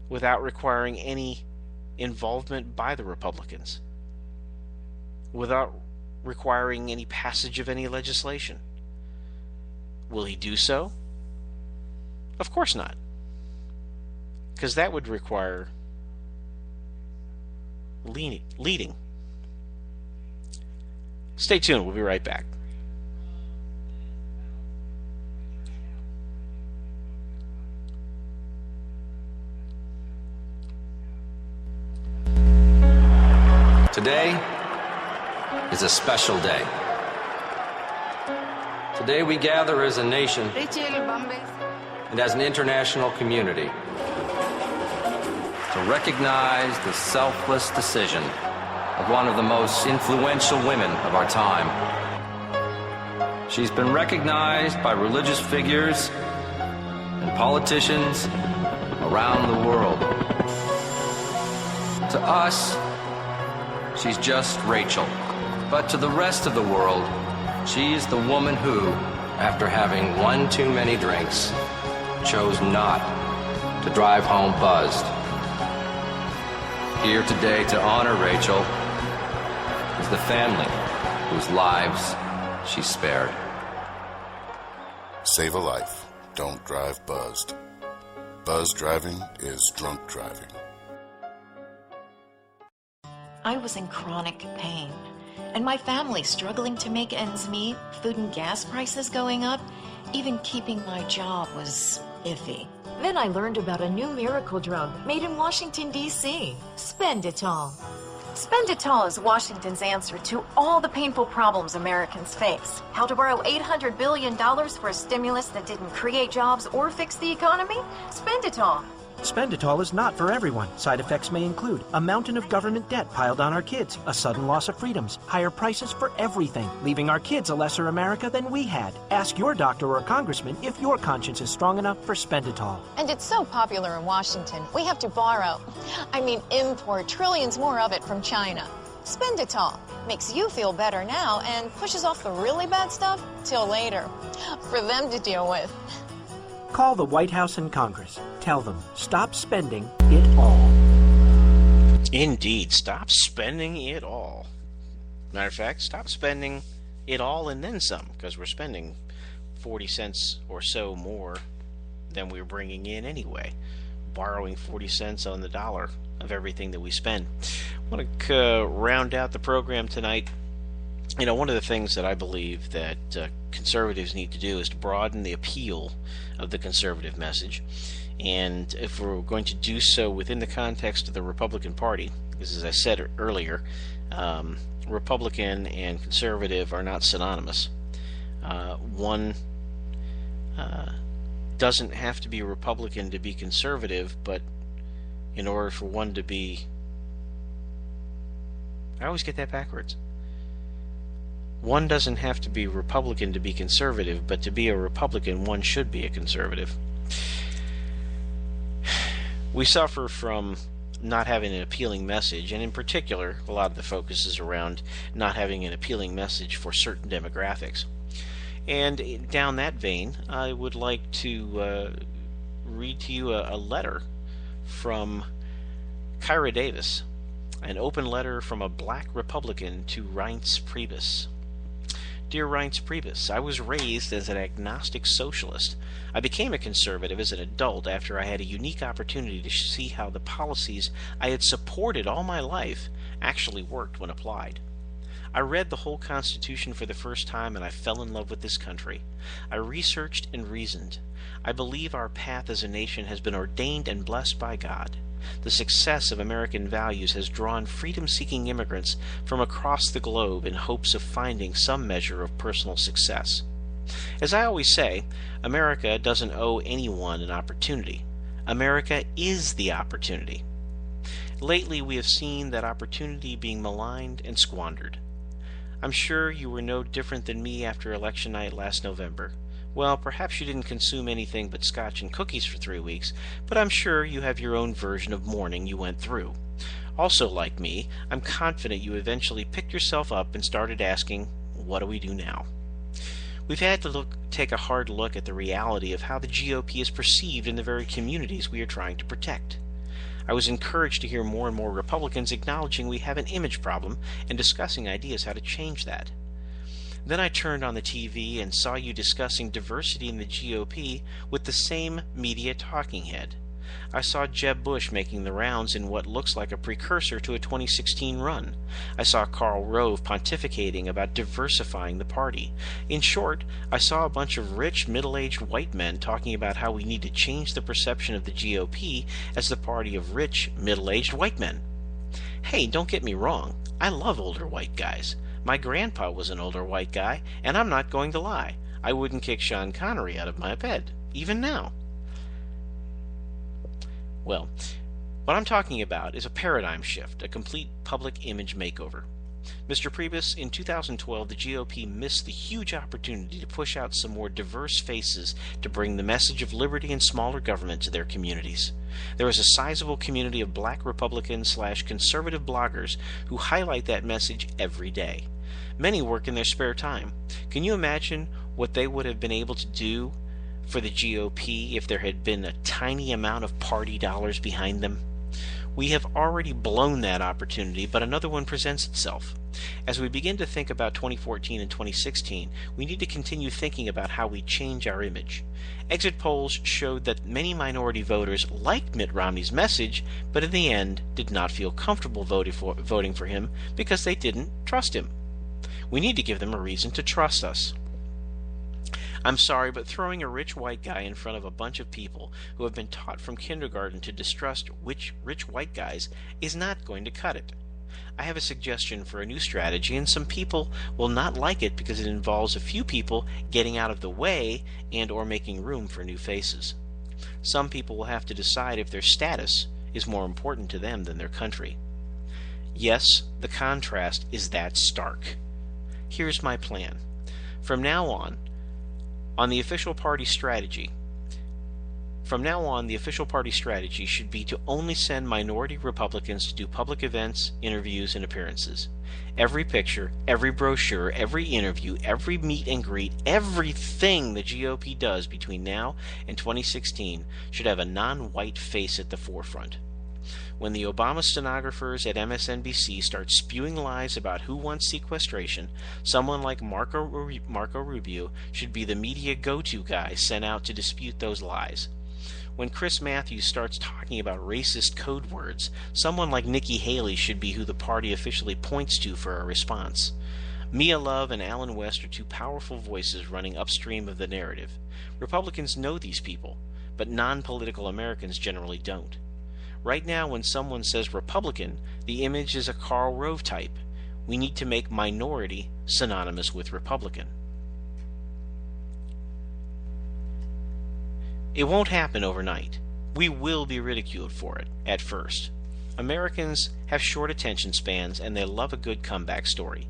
without requiring any involvement by the Republicans, without requiring any passage of any legislation. Will he do so? Of course not, because that would require leading. Stay tuned, we'll be right back. Today is a special day. Today we gather as a nation and as an international community to recognize the selfless decision of one of the most influential women of our time. She's been recognized by religious figures and politicians around the world. To us, she's just Rachel. But to the rest of the world, she is the woman who, after having one too many drinks, chose not to drive home buzzed. Here today to honor Rachel is the family whose lives she spared. Save a life. Don't drive buzzed. Buzz driving is drunk driving. I was in chronic pain, and my family struggling to make ends meet, food and gas prices going up, even keeping my job was iffy. Then I learned about a new miracle drug made in Washington, D.C. Spenditol. Spenditol is Washington's answer to all the painful problems Americans face. How to borrow $800 billion for a stimulus that didn't create jobs or fix the economy? Spenditol. Spenditol is not for everyone. Side effects may include a mountain of government debt piled on our kids, a sudden loss of freedoms, higher prices for everything, leaving our kids a lesser America than we had. Ask your doctor or congressman if your conscience is strong enough for Spenditol. And it's so popular in Washington, we have to import trillions more of it from China. Spenditol makes you feel better now and pushes off the really bad stuff till later, for them to deal with. Call the White House and Congress. Tell them, stop spending it all. Indeed, stop spending it all. Matter of fact, stop spending it all and then some, because we're spending 40 cents or so more than we're bringing in anyway. Borrowing 40 cents on the dollar of everything that we spend. I want to round out the program tonight. You know, one of the things that I believe that conservatives need to do is to broaden the appeal of the conservative message. And if we're going to do so within the context of the Republican Party, because as I said earlier, Republican and conservative are not synonymous. One doesn't have to be Republican to be conservative, but in order for one to be... I always get that backwards. One doesn't have to be Republican to be conservative, but to be a Republican, one should be a conservative. We suffer from not having an appealing message, and in particular, a lot of the focus is around not having an appealing message for certain demographics. And down that vein, I would like to read to you a letter from Kyra Davis, an open letter from a black Republican to Reince Priebus. Dear Reince Priebus, I was raised as an agnostic socialist. I became a conservative as an adult after I had a unique opportunity to see how the policies I had supported all my life actually worked when applied. I read the whole Constitution for the first time and I fell in love with this country. I researched and reasoned. I believe our path as a nation has been ordained and blessed by God. The success of American values has drawn freedom-seeking immigrants from across the globe in hopes of finding some measure of personal success. As I always say, America doesn't owe anyone an opportunity. America is the opportunity. Lately, we have seen that opportunity being maligned and squandered. I'm sure you were no different than me after election night last November. Well, perhaps you didn't consume anything but scotch and cookies for 3 weeks, but I'm sure you have your own version of mourning you went through. Also, like me, I'm confident you eventually picked yourself up and started asking, what do we do now? We've had to take a hard look at the reality of how the GOP is perceived in the very communities we are trying to protect. I was encouraged to hear more and more Republicans acknowledging we have an image problem and discussing ideas how to change that. Then I turned on the TV and saw you discussing diversity in the GOP with the same media talking head. I saw Jeb Bush making the rounds in what looks like a precursor to a 2016 run. I saw Karl Rove pontificating about diversifying the party. In short, I saw a bunch of rich, middle-aged white men talking about how we need to change the perception of the GOP as the party of rich, middle-aged white men. Hey, don't get me wrong. I love older white guys. My grandpa was an older white guy, and I'm not going to lie. I wouldn't kick Sean Connery out of my bed, even now. Well, what I'm talking about is a paradigm shift, a complete public image makeover. Mr. Priebus, in 2012, the GOP missed the huge opportunity to push out some more diverse faces to bring the message of liberty and smaller government to their communities. There is a sizable community of black Republican/conservative bloggers who highlight that message every day. Many work in their spare time. Can you imagine what they would have been able to do for the GOP if there had been a tiny amount of party dollars behind them? We have already blown that opportunity, but another one presents itself. As we begin to think about 2014 and 2016, we need to continue thinking about how we change our image. Exit polls showed that many minority voters liked Mitt Romney's message, but in the end did not feel comfortable voting for him because they didn't trust him. We need to give them a reason to trust us. I'm sorry, but throwing a rich white guy in front of a bunch of people who have been taught from kindergarten to distrust rich white guys is not going to cut it. I have a suggestion for a new strategy, and some people will not like it because it involves a few people getting out of the way and or making room for new faces. Some people will have to decide if their status is more important to them than their country. Yes, the contrast is that stark. Here's my plan. From now on the official party strategy should be to only send minority Republicans to do public events, interviews, and appearances. Every picture, every brochure, every interview, every meet and greet, everything the GOP does between now and 2016 should have a non-white face at the forefront. When the Obama stenographers at MSNBC start spewing lies about who wants sequestration, someone like Marco Rubio should be the media go-to guy sent out to dispute those lies. When Chris Matthews starts talking about racist code words, someone like Nikki Haley should be who the party officially points to for a response. Mia Love and Alan West are two powerful voices running upstream of the narrative. Republicans know these people, but non-political Americans generally don't. Right now, when someone says Republican, the image is a Karl Rove type. We need to make minority synonymous with Republican. It won't happen overnight. We will be ridiculed for it, at first. Americans have short attention spans and they love a good comeback story.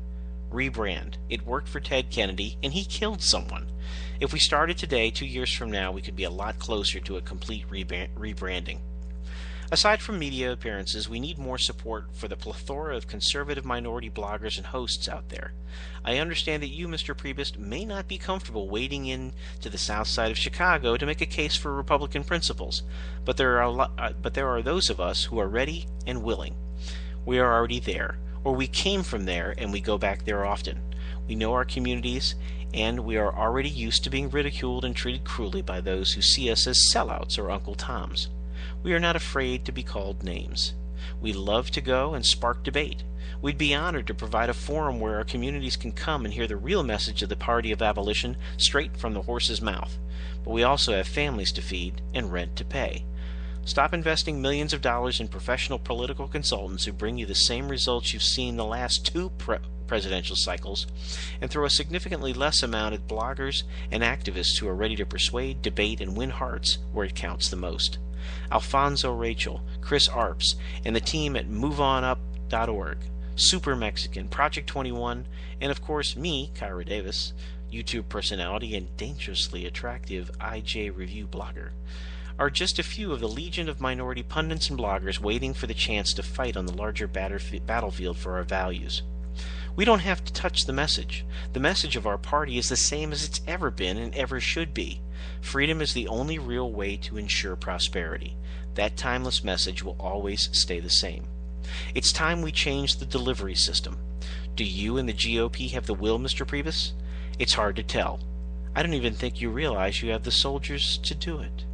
Rebrand. It worked for Ted Kennedy, and he killed someone. If we started today, 2 years from now, we could be a lot closer to a complete rebranding. Aside from media appearances, we need more support for the plethora of conservative minority bloggers and hosts out there. I understand that you, Mr. Priebus, may not be comfortable wading in to the south side of Chicago to make a case for Republican principles, but there are those of us who are ready and willing. We are already there, or we came from there and we go back there often. We know our communities, and we are already used to being ridiculed and treated cruelly by those who see us as sellouts or Uncle Toms. We are not afraid to be called names. We love to go and spark debate. We'd be honored to provide a forum where our communities can come and hear the real message of the party of abolition straight from the horse's mouth. But we also have families to feed and rent to pay. Stop investing millions of dollars in professional political consultants who bring you the same results you've seen the last two presidential cycles, and throw a significantly less amount at bloggers and activists who are ready to persuade, debate, and win hearts where it counts the most. Alfonso Rachel, Chris Arps, and the team at MoveOnUp.org, Super Mexican, Project 21, and of course me, Kyra Davis, YouTube personality and dangerously attractive IJ review blogger, are just a few of the legion of minority pundits and bloggers waiting for the chance to fight on the larger battlefield for our values. We don't have to touch the message. The message of our party is the same as it's ever been and ever should be. Freedom is the only real way to ensure prosperity. That timeless message will always stay the same. It's time we change the delivery system. Do you and the GOP have the will, Mr. Priebus? It's hard to tell. I don't even think you realize you have the soldiers to do it.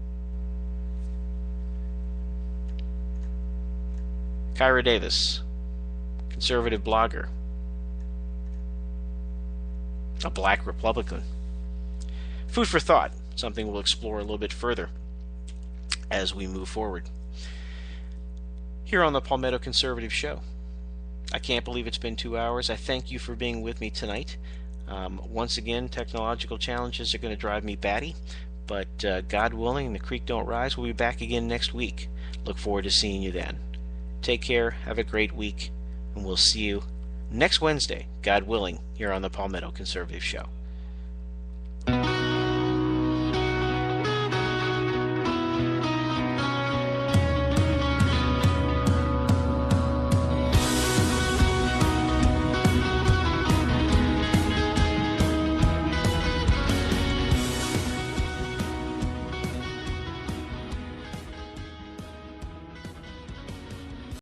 Kyra Davis, conservative blogger, a black Republican. Food for thought, something we'll explore a little bit further as we move forward here on the Palmetto Conservative Show. I can't believe it's been 2 hours. I thank you for being with me tonight. Once again, technological challenges are going to drive me batty, but God willing, the creek don't rise. We'll be back again next week. Look forward to seeing you then. Take care, have a great week, and we'll see you next Wednesday, God willing, here on the Palmetto Conservative Show.